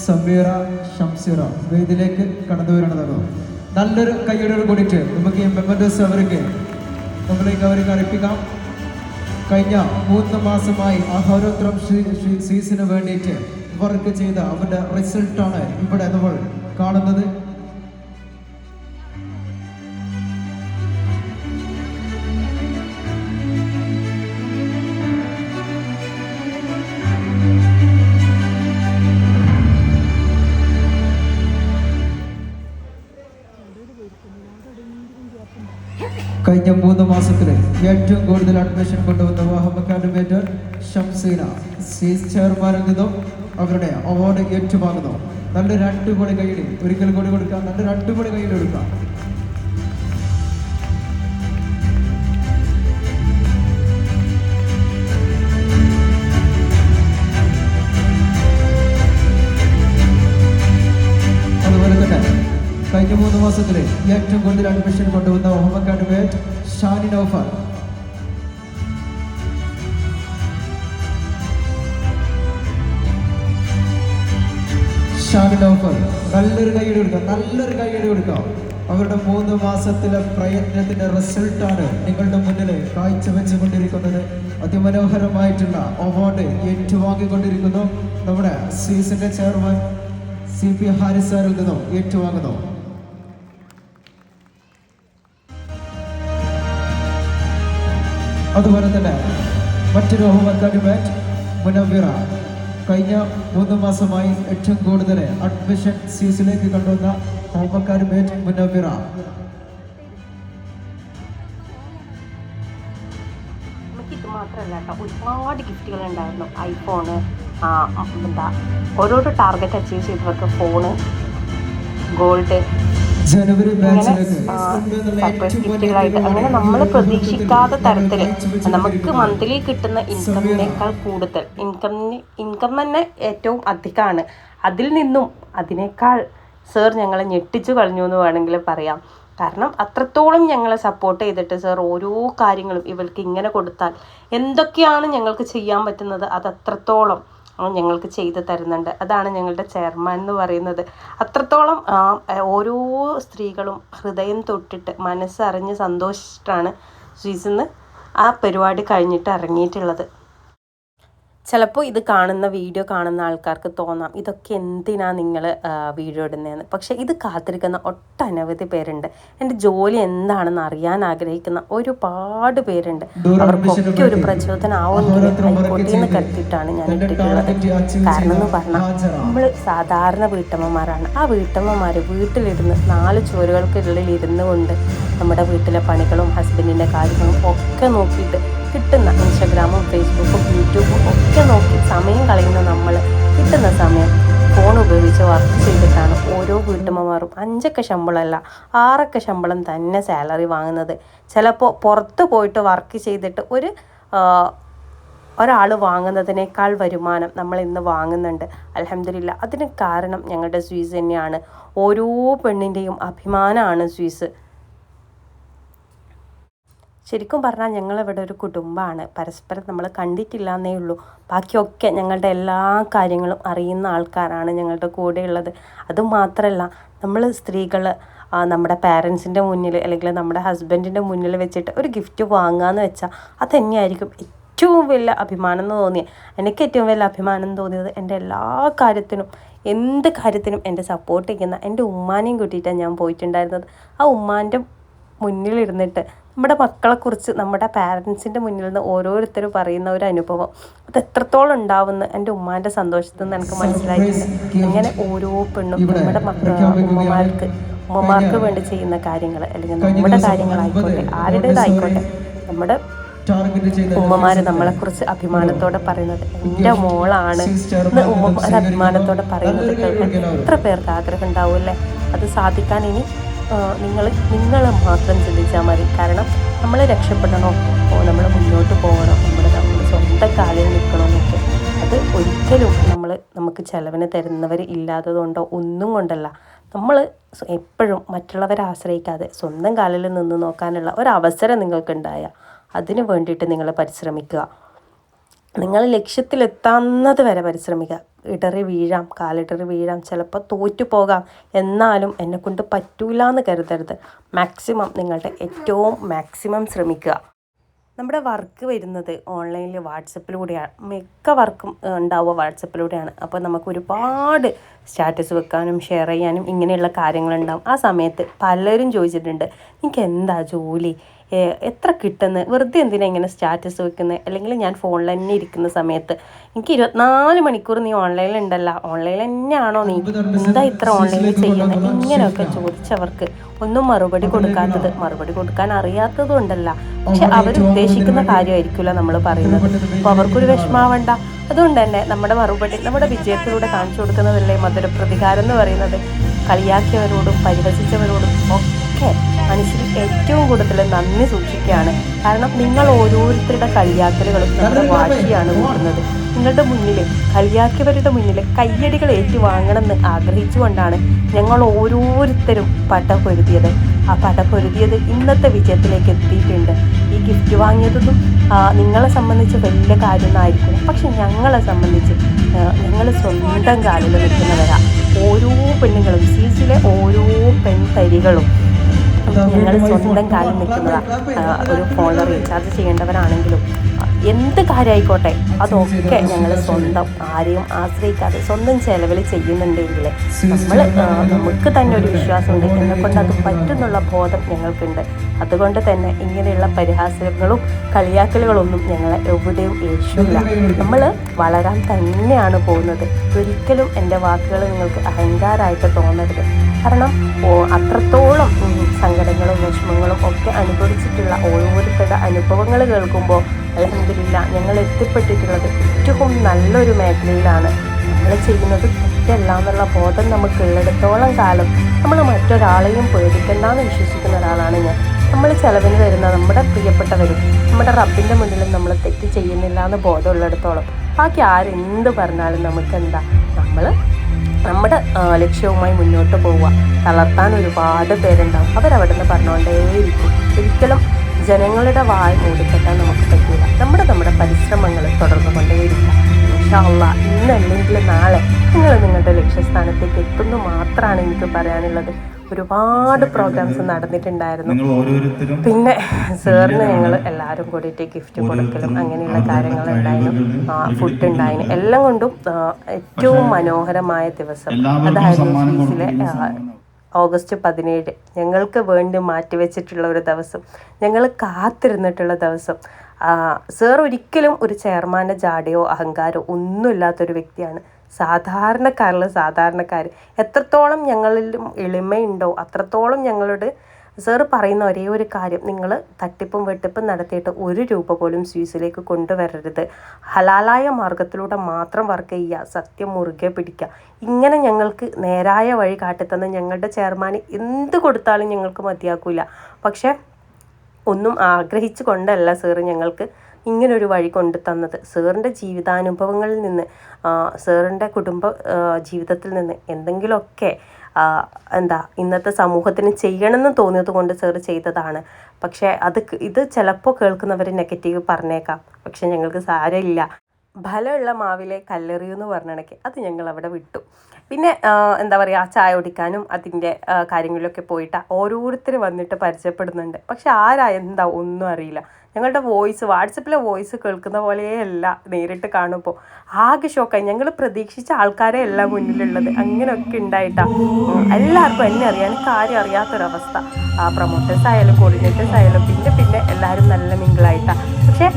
സമീറ, ഷംസീറ വേദിയിലേക്ക് കടന്നു വരുന്നതാണ്. നല്ലൊരു കൈയ്യോട് കൂടിയിട്ട് നമുക്ക് ഈ മെമ്മൻറ്റോസ് അവർക്ക് നമ്മൾക്ക് അവർക്ക് അറിയിപ്പിക്കാം. കഴിഞ്ഞ 3 മാസമായി അഹോരാത്രം സീസണിന് വേണ്ടിയിട്ട് വർക്ക് ചെയ്ത അവരുടെ റിസൾട്ടാണ് ഇവിടെ നമ്മൾ കാണുന്നത്. കഴിഞ്ഞ 3 മാസത്തിൽ ഏറ്റവും കൂടുതൽ അഡ്മിഷൻ കൊണ്ടുവന്ന വാഹം അക്കാഡമിയുടെ ഷംസീന സീസ് ചെയർമാനിൽ നിന്നും അവരുടെ അവാർഡ് ഏറ്റുവാങ്ങുന്നു. നല്ലൊരു 2 കോടി കൈയ്യടി ഒരിക്കൽ കൂടി കൊടുക്കാം. നല്ലൊരു 2 കോടി കൈയ്യടി കൊടുക്കാം. അതുപോലെ തന്നെ കഴിഞ്ഞ 3 മാസത്തിൽ ഏറ്റവും കൂടുതൽ അഡ്മിഷൻ കൊണ്ടുവന്ന ഹോം അക്കാഡമി ഷാനി നൗഫർ. ഷാഗിലോഫർ നല്ലൊരു കൈയ്യടി കൊടുക്കാം. അവരുടെ 3 മാസത്തിലെ പ്രയത്നത്തിന്റെ റിസൾട്ടാണ് നിങ്ങളുടെ മുന്നിൽ കാഴ്ചവെച്ചുകൊണ്ടിരിക്കുന്നത്. അതിമനോഹരമായിട്ടുള്ള അവാർഡ് ഏറ്റുവാങ്ങിക്കൊണ്ടിരിക്കുന്നു. നമ്മുടെ സ്വീസിന്റെ ചെയർമാൻ CP ഹാരിസ് സാറിൽ നിന്നും ഏറ്റുവാങ്ങുന്നു. അതുപോലെ തന്നെ മറ്റൊരു ഹോം അക്കാഡമി മുനവ്വിറ കഴിഞ്ഞ 3 മാസമായി ഏറ്റവും കൂടുതൽ അഡ്മിഷൻ സീസിലേക്ക് കൊണ്ടുവന്ന ഹോം അക്കാഡമി മുനവ്വിറ. ഇത് മാത്രമല്ല കേട്ടോ, ഒരുപാട് ഗിഫ്റ്റുകൾ ഉണ്ടായിരുന്നു. ഐഫോണ്, ഓരോരോ ടാർഗറ്റ് അച്ചീവ് ചെയ്തവർക്ക് ഫോണ്, ഗോൾഡ്, ജനുവരി ബാച്ചിലേക്ക് സർപ്രൈസ് ഗിഫ്റ്റുകളായിട്ട് അങ്ങനെ നമ്മൾ പ്രതീക്ഷിക്കാത്ത തരത്തിൽ നമുക്ക് മന്ത്ലി കിട്ടുന്ന ഇൻകമിനേക്കാൾ കൂടുതൽ ഇൻകം തന്നെ ഏറ്റവും അധികമാണ്. അതിൽ നിന്നും അതിനേക്കാൾ സർ ഞങ്ങളെ ഞെട്ടിച്ചു കളഞ്ഞു എന്ന് വേണമെങ്കിൽ പറയാം. കാരണം അത്രത്തോളം ഞങ്ങളെ സപ്പോർട്ട് ചെയ്തിട്ട് സർ ഓരോ കാര്യങ്ങളും ഇവൾക്ക് ഇങ്ങനെ കൊടുത്താൽ എന്തൊക്കെയാണ് ഞങ്ങൾക്ക് ചെയ്യാൻ പറ്റുന്നത് അത് അത്രത്തോളം ഞങ്ങൾക്ക് ചെയ്തു തരുന്നുണ്ട്. അതാണ് ഞങ്ങളുടെ ചെയർമാൻ എന്ന് പറയുന്നത്. അത്രത്തോളം ഓരോ സ്ത്രീകളും ഹൃദയം തൊട്ടിട്ട് മനസ്സറിഞ്ഞ് സന്തോഷിച്ചിട്ടാണ് സ്വീസിന്ന് ആ പരിപാടി കഴിഞ്ഞിട്ട് ഇറങ്ങിയിട്ടുള്ളത്. ചിലപ്പോൾ ഇത് വീഡിയോ കാണുന്ന ആൾക്കാർക്ക് തോന്നാം ഇതൊക്കെ എന്തിനാ നിങ്ങൾ വീഡിയോ ഇടുന്നതെന്ന്. പക്ഷേ ഇത് കാത്തിരിക്കുന്ന ഒട്ടനവധി പേരുണ്ട്. എൻ്റെ ജോലി എന്താണെന്ന് അറിയാൻ ആഗ്രഹിക്കുന്ന ഒരുപാട് പേരുണ്ട്. അവർക്കൊക്കെ ഒരു പ്രചോദനമാവുമെങ്കിൽ ആയിക്കോട്ടെ എന്ന് കരുതിയിട്ടാണ് ഞാൻ ഇട്ടിട്ടുള്ളത്. കാരണം എന്ന് പറഞ്ഞാൽ നമ്മൾ സാധാരണ വീട്ടമ്മമാരാണ്. ആ വീട്ടമ്മമാർ വീട്ടിലിരുന്ന് 4 ചുവരുകൾക്കുള്ളിൽ ഇരുന്നു കൊണ്ട് നമ്മുടെ വീട്ടിലെ പണികളും ഹസ്ബൻഡിൻ്റെ കാര്യങ്ങളും ഒക്കെ നോക്കിയിട്ട് കിട്ടുന്ന ഇൻസ്റ്റഗ്രാമും ഫേസ്ബുക്കും യൂട്യൂബും ഒക്കെ നോക്കി സമയം കളയുന്ന നമ്മൾ കിട്ടുന്ന സമയം ഫോൺ ഉപയോഗിച്ച് വർക്ക് ചെയ്തിട്ടാണ് ഓരോ വീട്ടമ്മമാരും 5 ഒക്കെ ശമ്പളമല്ല 6 ഒക്കെ ശമ്പളം തന്നെ സാലറി വാങ്ങുന്നത്. ചിലപ്പോൾ പുറത്ത് പോയിട്ട് വർക്ക് ചെയ്തിട്ട് ഒരാൾ വാങ്ങുന്നതിനേക്കാൾ വരുമാനം നമ്മൾ ഇന്ന് വാങ്ങുന്നുണ്ട്. അൽഹംദുലില്ലാ. അതിന് കാരണം ഞങ്ങളുടെ സ്വീസ് തന്നെയാണ്. ഓരോ പെണ്ണിൻ്റെയും അഭിമാനമാണ് സ്വീസ്. ശരിക്കും പറഞ്ഞാൽ ഞങ്ങളിവിടെ ഒരു കുടുംബമാണ്. പരസ്പരം നമ്മൾ കണ്ടിട്ടില്ല എന്നേ ഉള്ളൂ. ബാക്കിയൊക്കെ ഞങ്ങളുടെ എല്ലാ കാര്യങ്ങളും അറിയുന്ന ആൾക്കാരാണ് ഞങ്ങളുടെ കൂടെയുള്ളത്. അതുമാത്രമല്ല നമ്മൾ സ്ത്രീകൾ നമ്മുടെ പാരൻസിൻ്റെ മുന്നിൽ അല്ലെങ്കിൽ നമ്മുടെ ഹസ്ബൻഡിൻ്റെ മുന്നിൽ വെച്ചിട്ട് ഒരു ഗിഫ്റ്റ് വാങ്ങുകയെന്ന് വെച്ചാൽ അത് തന്നെയായിരിക്കും ഏറ്റവും വലിയ അഭിമാനം എന്ന് തോന്നിയത്. എനിക്ക് ഏറ്റവും വലിയ അഭിമാനം തോന്നിയത് എൻ്റെ എല്ലാ കാര്യത്തിനും എന്ത് കാര്യത്തിനും എൻ്റെ സപ്പോർട്ട് ചെയ്യുന്ന എൻ്റെ ഉമ്മാനെയും കൂട്ടിയിട്ടാണ് ഞാൻ പോയിട്ടുണ്ടായിരുന്നത്. ആ ഉമ്മാൻ്റെ മുന്നിലിരുന്നിട്ട് നമ്മുടെ മക്കളെക്കുറിച്ച് നമ്മുടെ പാരൻസിൻ്റെ മുന്നിൽ നിന്ന് ഓരോരുത്തരും പറയുന്ന ഒരു അനുഭവം അത് എത്രത്തോളം ഉണ്ടാവുമെന്ന് എൻ്റെ ഉമ്മാൻ്റെ സന്തോഷത്തിൽ നിന്ന് എനിക്ക് മനസ്സിലായിട്ടുണ്ട്. അങ്ങനെ ഓരോ പെണ്ണും നമ്മുടെ ഉമ്മമാർക്ക് വേണ്ടി ചെയ്യുന്ന കാര്യങ്ങൾ അല്ലെങ്കിൽ നമ്മുടെ കാര്യങ്ങളായിക്കോട്ടെ ആരുടേതായിക്കോട്ടെ നമ്മുടെ ഉമ്മമാർ നമ്മളെക്കുറിച്ച് അഭിമാനത്തോടെ പറയുന്നത് എൻ്റെ മോളാണ് എന്ന് ഉമ്മമാർ അഭിമാനത്തോടെ പറയുന്നത് കേൾക്കാൻ എത്ര പേർക്ക് ആഗ്രഹം ഉണ്ടാവുമല്ലേ. അത് സാധിക്കാൻ ഇനി നിങ്ങൾ മാത്രം ചിന്തിച്ചാൽ മതി. കാരണം നമ്മൾ രക്ഷപ്പെടണോ, നമ്മൾ മുന്നോട്ട് പോകണം, നമ്മൾ സ്വന്തം കാലിൽ നിൽക്കണമെന്നൊക്കെ അത് ഒരിക്കലും നമുക്ക് ചിലവിന് തരുന്നവർ ഇല്ലാത്തതുകൊണ്ടോ ഒന്നും കൊണ്ടല്ല. നമ്മൾ എപ്പോഴും മറ്റുള്ളവരെ ആശ്രയിക്കാതെ സ്വന്തം കാലിൽ നിന്ന് നോക്കാനുള്ള ഒരവസരം നിങ്ങൾക്കുണ്ടായാൽ അതിന് വേണ്ടിയിട്ട് നിങ്ങൾ പരിശ്രമിക്കുക. നിങ്ങൾ ലക്ഷ്യത്തിലെത്താവുന്നത് വരെ പരിശ്രമിക്കുക. കാലിടറി വീഴാം, ചിലപ്പോൾ തോറ്റു പോകാം. എന്നാലും എന്നെക്കൊണ്ട് പറ്റൂല എന്ന് കരുതരുത്. നിങ്ങളുടെ ഏറ്റവും മാക്സിമം ശ്രമിക്കുക. നമ്മുടെ വർക്ക് വരുന്നത് ഓൺലൈനിൽ വാട്സപ്പിലൂടെയാണ്. മിക്ക വർക്കും ഉണ്ടാവുക വാട്സപ്പിലൂടെയാണ്. അപ്പോൾ നമുക്ക് ഒരുപാട് സ്റ്റാറ്റസ് വെക്കാനും ഷെയർ ചെയ്യാനും ഇങ്ങനെയുള്ള കാര്യങ്ങളുണ്ടാവും. ആ സമയത്ത് പലരും ചോദിച്ചിട്ടുണ്ട് നിങ്ങൾക്ക് എന്താ ജോലി, എത്ര കിട്ടുന്നത്, വെറുതെ എന്തിനാ ഇങ്ങനെ സ്റ്റാറ്റസ് വെക്കുന്നത്, അല്ലെങ്കിൽ ഞാൻ ഫോണിൽ തന്നെ ഇരിക്കുന്ന സമയത്ത് എനിക്ക് 24 മണിക്കൂർ നീ ഓൺലൈനിൽ ഉണ്ടല്ലോ, ഓൺലൈനിൽ തന്നെയാണോ നീ, എന്താ ഇത്ര ഓൺലൈനിൽ ചെയ്യുന്നത്, ഇങ്ങനെയൊക്കെ ചോദിച്ചവർക്ക് ഒന്നും മറുപടി കൊടുക്കാൻ അറിയാത്തത് കൊണ്ടല്ല. പക്ഷെ അവർ ഉദ്ദേശിക്കുന്ന കാര്യമായിരിക്കില്ല നമ്മൾ പറയുന്നത്. അപ്പോൾ അവർക്കൊരു വിഷമാവണ്ട. അതുകൊണ്ട് തന്നെ നമ്മുടെ മറുപടി നമ്മുടെ വിജയത്തിലൂടെ കാണിച്ചു കൊടുക്കുന്നതല്ലേ മധുരപ്രതികാരം എന്ന് പറയുന്നത്. കളിയാക്കിയവരോടും പരിഹസിച്ചവരോടും ഒക്കെ മനസ്സിൽ ഏറ്റവും കൂടുതൽ നന്ദി സൂക്ഷിക്കുകയാണ്. കാരണം നിങ്ങൾ ഓരോരുത്തരുടെ കളിയാക്കലുകളും നമ്മുടെ വാശിയാണ് കൂട്ടുന്നത്. നിങ്ങളുടെ മുന്നിൽ കളിയാക്കിയവരുടെ മുന്നിൽ കയ്യടികൾ ഏറ്റുവാങ്ങണമെന്ന് ആഗ്രഹിച്ചുകൊണ്ടാണ് ഞങ്ങൾ ഓരോരുത്തരും പടപൊരുതിയത്. ആ പടപൊരുതിയത് ഇന്നത്തെ വിജയത്തിലേക്ക് എത്തിയിട്ടുണ്ട്. ഈ ഗിഫ്റ്റ് വാങ്ങിയതൊന്നും നിങ്ങളെ സംബന്ധിച്ച് വലിയ കാര്യമൊന്നായിരിക്കും. പക്ഷെ ഞങ്ങളെ സംബന്ധിച്ച് ഞങ്ങൾ സ്വന്തം കാലിൽ നിൽക്കുന്നവരാണ്. ഓരോ പെണ്ണുങ്ങളും സ്വീസിലെ ഓരോ പെൺതരികളും ഞങ്ങൾ സ്വന്തം കാലം നിൽക്കുന്നതാണ്. ഒരു ഫോണിൽ റീചാർജ് ചെയ്യേണ്ടവരാണെങ്കിലും എന്ത് കാര്യമായിക്കോട്ടെ അതൊക്കെ ഞങ്ങൾ സ്വന്തം ആരെയും ആശ്രയിക്കാതെ സ്വന്തം ചെലവിൽ ചെയ്യുന്നുണ്ടെങ്കിൽ നമുക്ക് തന്നെ ഒരു വിശ്വാസമുണ്ട്, എന്നെക്കൊണ്ട് അത് പറ്റുന്നുള്ള ബോധം ഞങ്ങൾക്കുണ്ട്. അതുകൊണ്ട് തന്നെ ഇങ്ങനെയുള്ള പരിഹാസങ്ങളും കളിയാക്കലുകളൊന്നും ഞങ്ങളെ എവിടെയും ഏഷ്യൂല്ല. നമ്മൾ വളരാൻ തന്നെയാണ് പോകുന്നത്. ഒരിക്കലും എൻ്റെ വാക്കുകൾ നിങ്ങൾക്ക് അഹങ്കാരമായിട്ട് തോന്നരുത്. കാരണം അത്രത്തോളം സങ്കടങ്ങളും വിഷമങ്ങളും ഒക്കെ അനുഭവിച്ചിട്ടുള്ള ഓരോരുത്തരുടെ അനുഭവങ്ങൾ കേൾക്കുമ്പോൾ അൽഹംദുലില്ലാ ഞങ്ങൾ എത്തിപ്പെട്ടിട്ടുള്ളത് ഏറ്റവും നല്ലൊരു മേഖലയിലാണ്. നമ്മൾ ചെയ്യുന്നത് തെറ്റല്ല എന്നുള്ള ബോധം നമുക്കുള്ളിടത്തോളം കാലം നമ്മൾ മറ്റൊരാളെയും പേടിക്കണ്ടെന്ന് വിശ്വസിക്കുന്ന ഒരാളാണ് ഞാൻ. നമ്മൾ ചെലവിന് വരുന്ന നമ്മുടെ പ്രിയപ്പെട്ടവരും നമ്മുടെ റബ്ബിൻ്റെ മുന്നിലും നമ്മൾ തെറ്റ് ചെയ്യുന്നില്ല എന്ന് ബോധമുള്ളിടത്തോളം ബാക്കി ആരെന്ത് പറഞ്ഞാലും നമുക്കെന്താ, നമ്മൾ നമ്മുടെ ലക്ഷ്യവുമായി മുന്നോട്ട് പോവുക. തളർത്താൻ ഒരുപാട് പേരുണ്ടാവും, അവരവിടെ നിന്ന് പറഞ്ഞുകൊണ്ടേയിരിക്കും. ഒരിക്കലും ജനങ്ങളുടെ വായ മൂടിക്കെട്ടാൻ നമുക്ക് പറ്റില്ല. നമ്മുടെ പരിശ്രമങ്ങൾ തുടർന്നു കൊണ്ടേയിരിക്കാം. ഇൻഷാ അല്ലാഹ് ഇന്നല്ലെങ്കിൽ നാളെ നിങ്ങൾ നിങ്ങളുടെ ലക്ഷ്യസ്ഥാനത്തേക്ക് എത്തുന്നു മാത്രമാണ് എനിക്ക് പറയാനുള്ളത്. ഒരുപാട് പ്രോഗ്രാംസ് നടന്നിട്ടുണ്ടായിരുന്നു. പിന്നെ സാറിന് ഞങ്ങൾ എല്ലാവരും കൂടിയിട്ട് ഗിഫ്റ്റ് കൊടുക്കലും അങ്ങനെയുള്ള കാര്യങ്ങളുണ്ടായിരുന്നു, ഫുഡ് ഉണ്ടായിരുന്നു. എല്ലാം കൊണ്ടും ഏറ്റവും മനോഹരമായ ദിവസം അതായിരുന്നു സ്വീസിലെ ഓഗസ്റ്റ് 17 ഞങ്ങൾക്ക് വേണ്ടി മാറ്റിവെച്ചിട്ടുള്ള ഒരു ദിവസം, ഞങ്ങൾ കാത്തിരുന്നിട്ടുള്ള ദിവസം. സാർ ഒരിക്കലും ഒരു ചെയർമാൻ്റെ ജാടയോ അഹങ്കാരമോ ഒന്നുമില്ലാത്തൊരു വ്യക്തിയാണ്. സാധാരണക്കാർ എത്രത്തോളം ഞങ്ങളിലും എളിമയുണ്ടോ അത്രത്തോളം ഞങ്ങളോട് സാറ് പറയുന്ന ഒരേ ഒരു കാര്യം, നിങ്ങൾ തട്ടിപ്പും വെട്ടിപ്പും നടത്തിയിട്ട് 1 രൂപ പോലും സ്വീസിലേക്ക് കൊണ്ടുവരരുത്. ഹലാലായ മാർഗത്തിലൂടെ മാത്രം വർക്ക് ചെയ്യുക, സത്യം മുറുകെ പിടിക്കുക. ഇങ്ങനെ ഞങ്ങൾക്ക് നേരായ വഴി കാട്ടിത്തന്ന ഞങ്ങളുടെ ചെയർമാൻ എന്ത് കൊടുത്താലും ഞങ്ങൾക്ക് മതിയാക്കില്ല. പക്ഷേ ഒന്നും ആഗ്രഹിച്ചു കൊണ്ടല്ല സാറ് ഞങ്ങൾക്ക് ഇങ്ങനൊരു വഴി കൊണ്ടു തന്നത്. സാറിൻ്റെ ജീവിതാനുഭവങ്ങളിൽ നിന്ന്, സാറിൻ്റെ കുടുംബ ജീവിതത്തിൽ നിന്ന് എന്തെങ്കിലുമൊക്കെ ഇന്നത്തെ സമൂഹത്തിന് ചെയ്യണമെന്ന് തോന്നിയത് കൊണ്ട് സാറ് ചെയ്തതാണ്. പക്ഷേ ഇത് ചിലപ്പോൾ കേൾക്കുന്നവർ നെഗറ്റീവ് പറഞ്ഞേക്കാം. പക്ഷെ ഞങ്ങൾക്ക് സാരമില്ല. ഫലമുള്ള മാവിലെ കല്ലെറിയെന്ന് പറഞ്ഞിടയ്ക്ക് അത് ഞങ്ങൾ അവിടെ വിട്ടു. പിന്നെ ചായ കുടിക്കാനും അതിൻ്റെ കാര്യങ്ങളിലൊക്കെ പോയിട്ട് ഓരോരുത്തർ വന്നിട്ട് പരിചയപ്പെടുന്നുണ്ട്. പക്ഷെ ഒന്നും അറിയില്ല. ഞങ്ങളുടെ വാട്സപ്പിലെ വോയിസ് കേൾക്കുന്ന പോലെയല്ല നേരിട്ട് കാണുമ്പോൾ. ആകെ ഷോക്കായി. ഞങ്ങൾ പ്രതീക്ഷിച്ച ആൾക്കാരെ എല്ലാം മുന്നിലുള്ളത്. അങ്ങനെയൊക്കെ ഉണ്ടായിട്ടാണ് എല്ലാവർക്കും എന്നെ അറിയാൻ, എനിക്ക് ആരും അറിയാത്തൊരവസ്ഥ. പ്രൊമോട്ടേഴ്സ് ആയാലും കോർഡിനേറ്റേഴ്സ് ആയാലും പിന്നെ എല്ലാവരും നല്ല മിങ്കിളായിട്ടാണ്. പക്ഷേ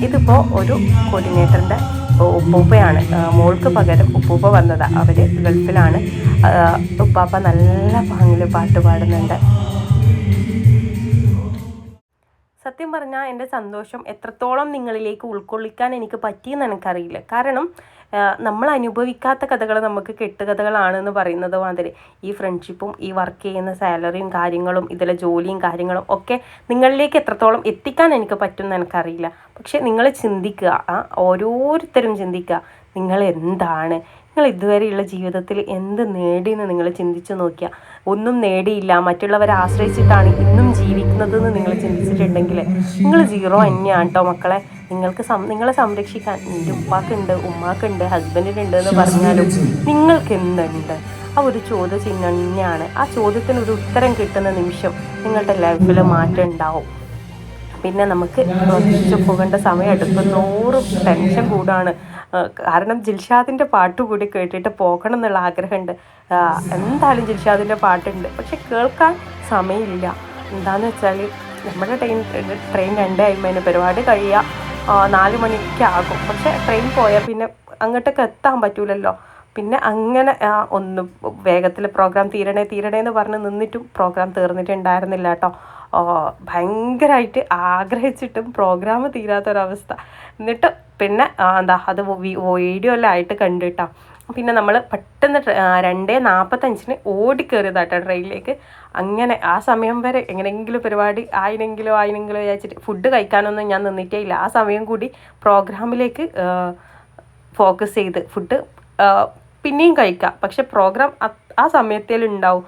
ഇതിപ്പോൾ ഒരു കോർഡിനേറ്ററിൻ്റെ ഉപ്പൂപ്പയാണ്, മോൾക്ക് പകരം ഉപ്പൂപ്പ വന്നതാണ്. അവർ ഗൾഫിലാണ്. ഉപ്പാപ്പ നല്ല പാങ്ങിൽ പാട്ട് പാടുന്നുണ്ട്. സത്യം പറഞ്ഞാൽ എൻ്റെ സന്തോഷം എത്രത്തോളം നിങ്ങളിലേക്ക് ഉൾക്കൊള്ളിക്കാൻ എനിക്ക് പറ്റിയെന്ന് എനിക്കറിയില്ല. കാരണം നമ്മൾ അനുഭവിക്കാത്ത കഥകൾ നമുക്ക് കെട്ടുകഥകളാണെന്ന് പറയുന്നത് മാതിരി ഈ ഫ്രണ്ട്ഷിപ്പും ഈ വർക്ക് ചെയ്യുന്ന സാലറിയും കാര്യങ്ങളും ഇതിലെ ജോലിയും കാര്യങ്ങളും ഒക്കെ നിങ്ങളിലേക്ക് എത്രത്തോളം എത്തിക്കാൻ എനിക്ക് പറ്റുമെന്ന് എനിക്കറിയില്ല. പക്ഷെ നിങ്ങൾ ചിന്തിക്കുക, ഓരോരുത്തരും ചിന്തിക്കുക, നിങ്ങൾ ഇതുവരെയുള്ള ജീവിതത്തിൽ എന്ത് നേടിയെന്ന് നിങ്ങൾ ചിന്തിച്ചു നോക്കിയാൽ ഒന്നും നേടിയില്ല, മറ്റുള്ളവരെ ആശ്രയിച്ചിട്ടാണ് ഇന്നും ജീവിക്കുന്നതെന്ന് നിങ്ങൾ ചിന്തിച്ചിട്ടുണ്ടെങ്കിൽ നിങ്ങൾ 0 തന്നെയാണ് കേട്ടോ മക്കളെ. നിങ്ങളെ സംരക്ഷിക്കാൻ എൻ്റെ ഉപ്പാക്കുണ്ട്, ഉമ്മാക്കുണ്ട്, ഹസ്ബൻഡിനുണ്ട് എന്ന് പറഞ്ഞാലും നിങ്ങൾക്ക് എന്തുണ്ട്? ആ ഒരു ചോദ്യചിഹ്നം തന്നെയാണ്. ആ ചോദ്യത്തിന് ഒരു ഉത്തരം കിട്ടുന്ന നിമിഷം നിങ്ങളുടെ ലൈഫിൽ മാറ്റം ഉണ്ടാവും. പിന്നെ നമുക്ക് തിരിച്ചു പോകേണ്ട സമയം എടുക്കുന്നോറും ടെൻഷൻ കൂടാണ്. കാരണം ജിൽഷാദിൻ്റെ പാട്ട് കൂടി കേട്ടിട്ട് പോകണം എന്നുള്ള ആഗ്രഹമുണ്ട്. എന്തായാലും ജിൽഷാദിൻ്റെ പാട്ടുണ്ട്, പക്ഷെ കേൾക്കാൻ സമയമില്ല. എന്താണെന്ന് വെച്ചാൽ നമ്മുടെ ട്രെയിൻ 2:50 പരിപാടി കഴിയുക 4 മണിക്ക് ആകും. പക്ഷെ ട്രെയിൻ പോയാൽ പിന്നെ അങ്ങോട്ടൊക്കെ എത്താൻ പറ്റൂലല്ലോ. പിന്നെ അങ്ങനെ ഒന്ന് വേഗത്തിൽ പ്രോഗ്രാം തീരണേന്ന് പറഞ്ഞ് നിന്നിട്ടും പ്രോഗ്രാം തീർന്നിട്ടുണ്ടായിരുന്നില്ല കേട്ടോ. ഭയങ്കരമായിട്ട് ആഗ്രഹിച്ചിട്ടും പ്രോഗ്രാം തീരാത്തൊരവസ്ഥ. എന്നിട്ട് പിന്നെ അത് വീഡിയോ എല്ലാം ആയിട്ട് കണ്ടിട്ടാ. പിന്നെ നമ്മൾ പെട്ടെന്ന് 2:45 ഓടിക്കയറിയതാട്ടോ ട്രെയിനിലേക്ക്. അങ്ങനെ ആ സമയം വരെ എങ്ങനെയെങ്കിലും പരിപാടി ആയിനെങ്കിലോ വിചാരിച്ചിട്ട് ഫുഡ് കഴിക്കാനൊന്നും ഞാൻ നിന്നിട്ടേ ഇല്ല. ആ സമയം കൂടി പ്രോഗ്രാമിലേക്ക് ഫോക്കസ് ചെയ്ത് ഫുഡ് പിന്നെയും കഴിക്കാം. പക്ഷെ പ്രോഗ്രാം ആ സമയത്തേലുണ്ടാവും.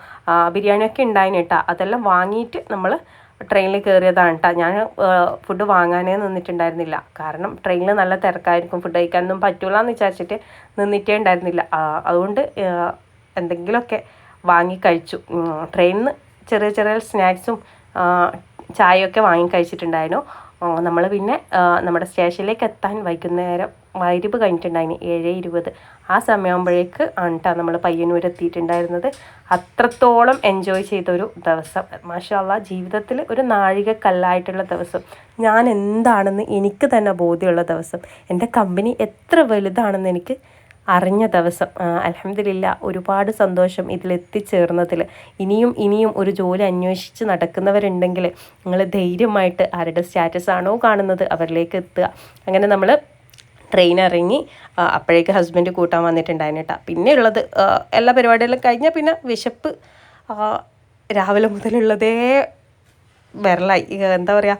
ബിരിയാണിയൊക്കെ ഉണ്ടായിന് കേട്ടോ. അതെല്ലാം വാങ്ങിയിട്ട് നമ്മൾ ട്രെയിനിൽ കയറിയതാണ് കേട്ടോ. ഞാൻ ഫുഡ് വാങ്ങാനേ നിന്നിട്ടുണ്ടായിരുന്നില്ല. കാരണം ട്രെയിനിൽ നല്ല തിരക്കായിരിക്കും, ഫുഡ് കഴിക്കാനൊന്നും പറ്റൂല എന്ന് വിചാരിച്ചിട്ട് നിന്നിട്ടേ ഉണ്ടായിരുന്നില്ല. അതുകൊണ്ട് എന്തെങ്കിലുമൊക്കെ വാങ്ങി കഴിച്ചു. ട്രെയിനിൽ നിന്ന് ചെറിയ ചെറിയ സ്നാക്സും ചായയൊക്കെ വാങ്ങി കഴിച്ചിട്ടുണ്ടായിരുന്നു. നമ്മൾ പിന്നെ നമ്മുടെ സ്റ്റേഷനിലേക്ക് എത്താൻ വൈകുന്നേരം മഗ്‌രിബ് കഴിഞ്ഞിട്ടുണ്ടായിന് 7:20. ആ സമയമാകുമ്പോഴേക്ക് ആണ് കേട്ടോ നമ്മൾ പയ്യന്നൂർ എത്തിയിട്ടുണ്ടായിരുന്നത്. അത്രത്തോളം എൻജോയ് ചെയ്തൊരു ദിവസം, മാഷാ അല്ലാഹ്, ജീവിതത്തിൽ ഒരു നാഴികക്കല്ലായിട്ടുള്ള ദിവസം, ഞാൻ എന്താണെന്ന് എനിക്ക് തന്നെ ബോധ്യമുള്ള ദിവസം, എൻ്റെ കമ്പനി എത്ര വലുതാണെന്ന് എനിക്ക് അറിഞ്ഞ ദിവസം. അൽഹംദുലില്ലാഹ്, ഒരുപാട് സന്തോഷം ഇതിലെത്തിച്ചേർന്നതിൽ. ഇനിയും ഒരു ജോലി അന്വേഷിച്ച് നടക്കുന്നവരുണ്ടെങ്കിൽ നിങ്ങൾ ധൈര്യമായിട്ട് ആരുടെ സ്റ്റാറ്റസ് ആണോ കാണുന്നത് അവരിലേക്ക് എത്തുക. അങ്ങനെ നമ്മൾ ട്രെയിൻ ഇറങ്ങി. അപ്പോഴേക്ക് ഹസ്ബൻഡ് കൂട്ടാൻ വന്നിട്ടുണ്ടായിരുന്നു കേട്ടോ. പിന്നെ ഉള്ളത് എല്ലാ പരിപാടികളും കഴിഞ്ഞാൽ പിന്നെ വിശപ്പ് രാവിലെ മുതലുള്ളതേ വിരലായി. എന്താ പറയുക,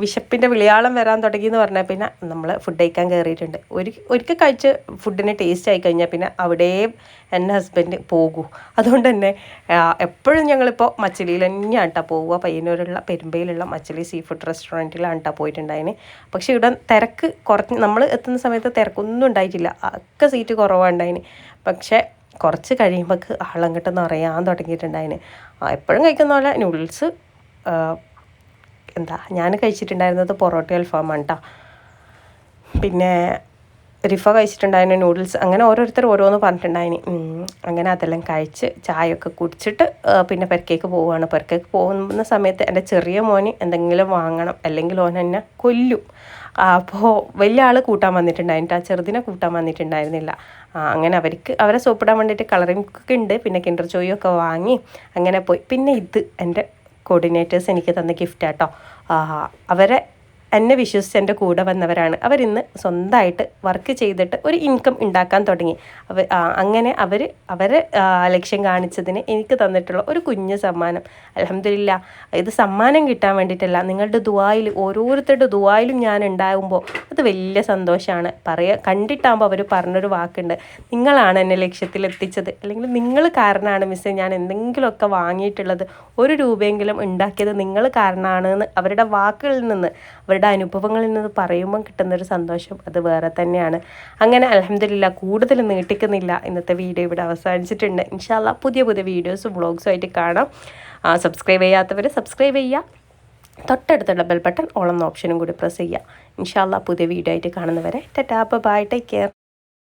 വിശപ്പിൻ്റെ വിളിയാളം വരാൻ തുടങ്ങി എന്ന് പറഞ്ഞാൽ പിന്നെ നമ്മൾ ഫുഡ് കഴിക്കാൻ കയറിയിട്ടുണ്ട്. ഒരിക്കൽ കഴിച്ച് ഫുഡിന് ടേസ്റ്റ് ആയി കഴിഞ്ഞാൽ പിന്നെ അവിടെയും എൻ്റെ ഹസ്ബൻഡ് പോകൂ. അതുകൊണ്ട് തന്നെ എപ്പോഴും ഞങ്ങളിപ്പോൾ മച്ചിലിയിൽ തന്നെയാണ് കേട്ടോ പോവുക. പയ്യന്നൂരുള്ള പെരുമ്പയിലുള്ള മച്ചിലി സീ ഫുഡ് റെസ്റ്റോറൻറ്റിലാണ് കേട്ടോ പോയിട്ടുണ്ടായിന്. പക്ഷേ ഇവിടെ തിരക്ക് കുറഞ്ഞ്, നമ്മൾ എത്തുന്ന സമയത്ത് തിരക്കൊന്നും ഉണ്ടായിട്ടില്ല, ഒക്കെ സീറ്റ് കുറവുണ്ടായിന്. പക്ഷേ കുറച്ച് കഴിയുമ്പോൾ ആളങ്ങോട്ട് നിറയാൻ തുടങ്ങിയിട്ടുണ്ടായിന്. എപ്പോഴും കഴിക്കുന്ന പോലെ നൂഡിൽസ്, ഞാൻ കഴിച്ചിട്ടുണ്ടായിരുന്നത് പൊറോട്ട അൽഫാമാണ് കേട്ടോ. പിന്നെ റിഫ കഴിച്ചിട്ടുണ്ടായിരുന്നു നൂഡിൽസ്. അങ്ങനെ ഓരോരുത്തർ ഓരോന്ന് പറഞ്ഞിട്ടുണ്ടായിന്. അങ്ങനെ അതെല്ലാം കഴിച്ച് ചായയൊക്കെ കുടിച്ചിട്ട് പിന്നെ പെരക്കേക്ക് പോവുകയാണ്. പെരക്കേക്ക് പോകുന്ന സമയത്ത് എൻ്റെ ചെറിയ മോന് എന്തെങ്കിലും വാങ്ങണം, അല്ലെങ്കിൽ ഓൻ എന്നെ കൊല്ലും. അപ്പോൾ വലിയ ആൾ കൂട്ടാൻ വന്നിട്ടുണ്ടായിരുന്നു, ആ ചെറുതിനെ കൂട്ടാൻ വന്നിട്ടുണ്ടായിരുന്നില്ല. അങ്ങനെ അവരെ സോപ്പിടാൻ വേണ്ടിയിട്ട് കളറിംഗ് ഒക്കെ ഉണ്ട്. പിന്നെ കിൻഡർ ജോയൊക്കെ വാങ്ങി അങ്ങനെ പോയി. പിന്നെ ഇത് എൻ്റെ കോർഡിനേറ്റേഴ്സ് എനിക്ക് തന്ന ഗിഫ്റ്റാട്ടോ. എന്നെ വിശ്വസിച്ച് എൻ്റെ കൂടെ വന്നവരാണ്. അവരിന്ന് സ്വന്തമായിട്ട് വർക്ക് ചെയ്തിട്ട് ഒരു ഇൻകം ഉണ്ടാക്കാൻ തുടങ്ങി. അങ്ങനെ അവർ ലക്ഷ്യം കാണിച്ചതിന് എനിക്ക് തന്നിട്ടുള്ള ഒരു കുഞ്ഞു സമ്മാനം. അൽഹംദുലില്ലാഹ്, ഇത് സമ്മാനം കിട്ടാൻ വേണ്ടിയിട്ടല്ല, നിങ്ങളുടെ ദുആയിൽ, ഓരോരുത്തരുടെ ദുആയിലും ഞാൻ ഉണ്ടാകുമ്പോൾ അത് വലിയ സന്തോഷമാണ്. കണ്ടിട്ടാകുമ്പോൾ അവർ പറഞ്ഞൊരു വാക്കുണ്ട്, നിങ്ങളാണ് എന്നെ ലക്ഷ്യത്തിലെത്തിച്ചത്, അല്ലെങ്കിൽ നിങ്ങൾ കാരണമാണ് മിസ്സേ ഞാൻ എന്തെങ്കിലുമൊക്കെ വാങ്ങിയിട്ടുള്ളത്, 1 രൂപയെങ്കിലും ഉണ്ടാക്കിയത് നിങ്ങൾ കാരണമാണെന്ന് അവരുടെ വാക്കുകളിൽ നിന്ന്, അവരുടെ അനുഭവങ്ങളിൽ നിന്ന് പറയുമ്പോൾ കിട്ടുന്നൊരു സന്തോഷം അത് വേറെ തന്നെയാണ്. അങ്ങനെ അൽഹംദുലില്ലാഹ്, കൂടുതൽ നീട്ടിക്കുന്നില്ല, ഇന്നത്തെ വീഡിയോ ഇവിടെ അവസാനിച്ചിട്ടുണ്ട്. ഇൻഷാ അല്ലാഹ് പുതിയ വ്ളോഗ്സും ആയിട്ട് കാണാം. സബ്സ്ക്രൈബ് ചെയ്യാത്തവർ സബ്സ്ക്രൈബ് ചെയ്യുക, തൊട്ടടുത്തുള്ള ബെൽ ബട്ടൺ ഓൾ എന്ന ഓപ്ഷനും കൂടി പ്രസ് ചെയ്യുക. ഇൻഷാ അല്ലാഹ് പുതിയ വീഡിയോ ആയിട്ട് കാണുന്നവരെ ടാറ്റാ ബൈ, ടേക്ക് കെയർ.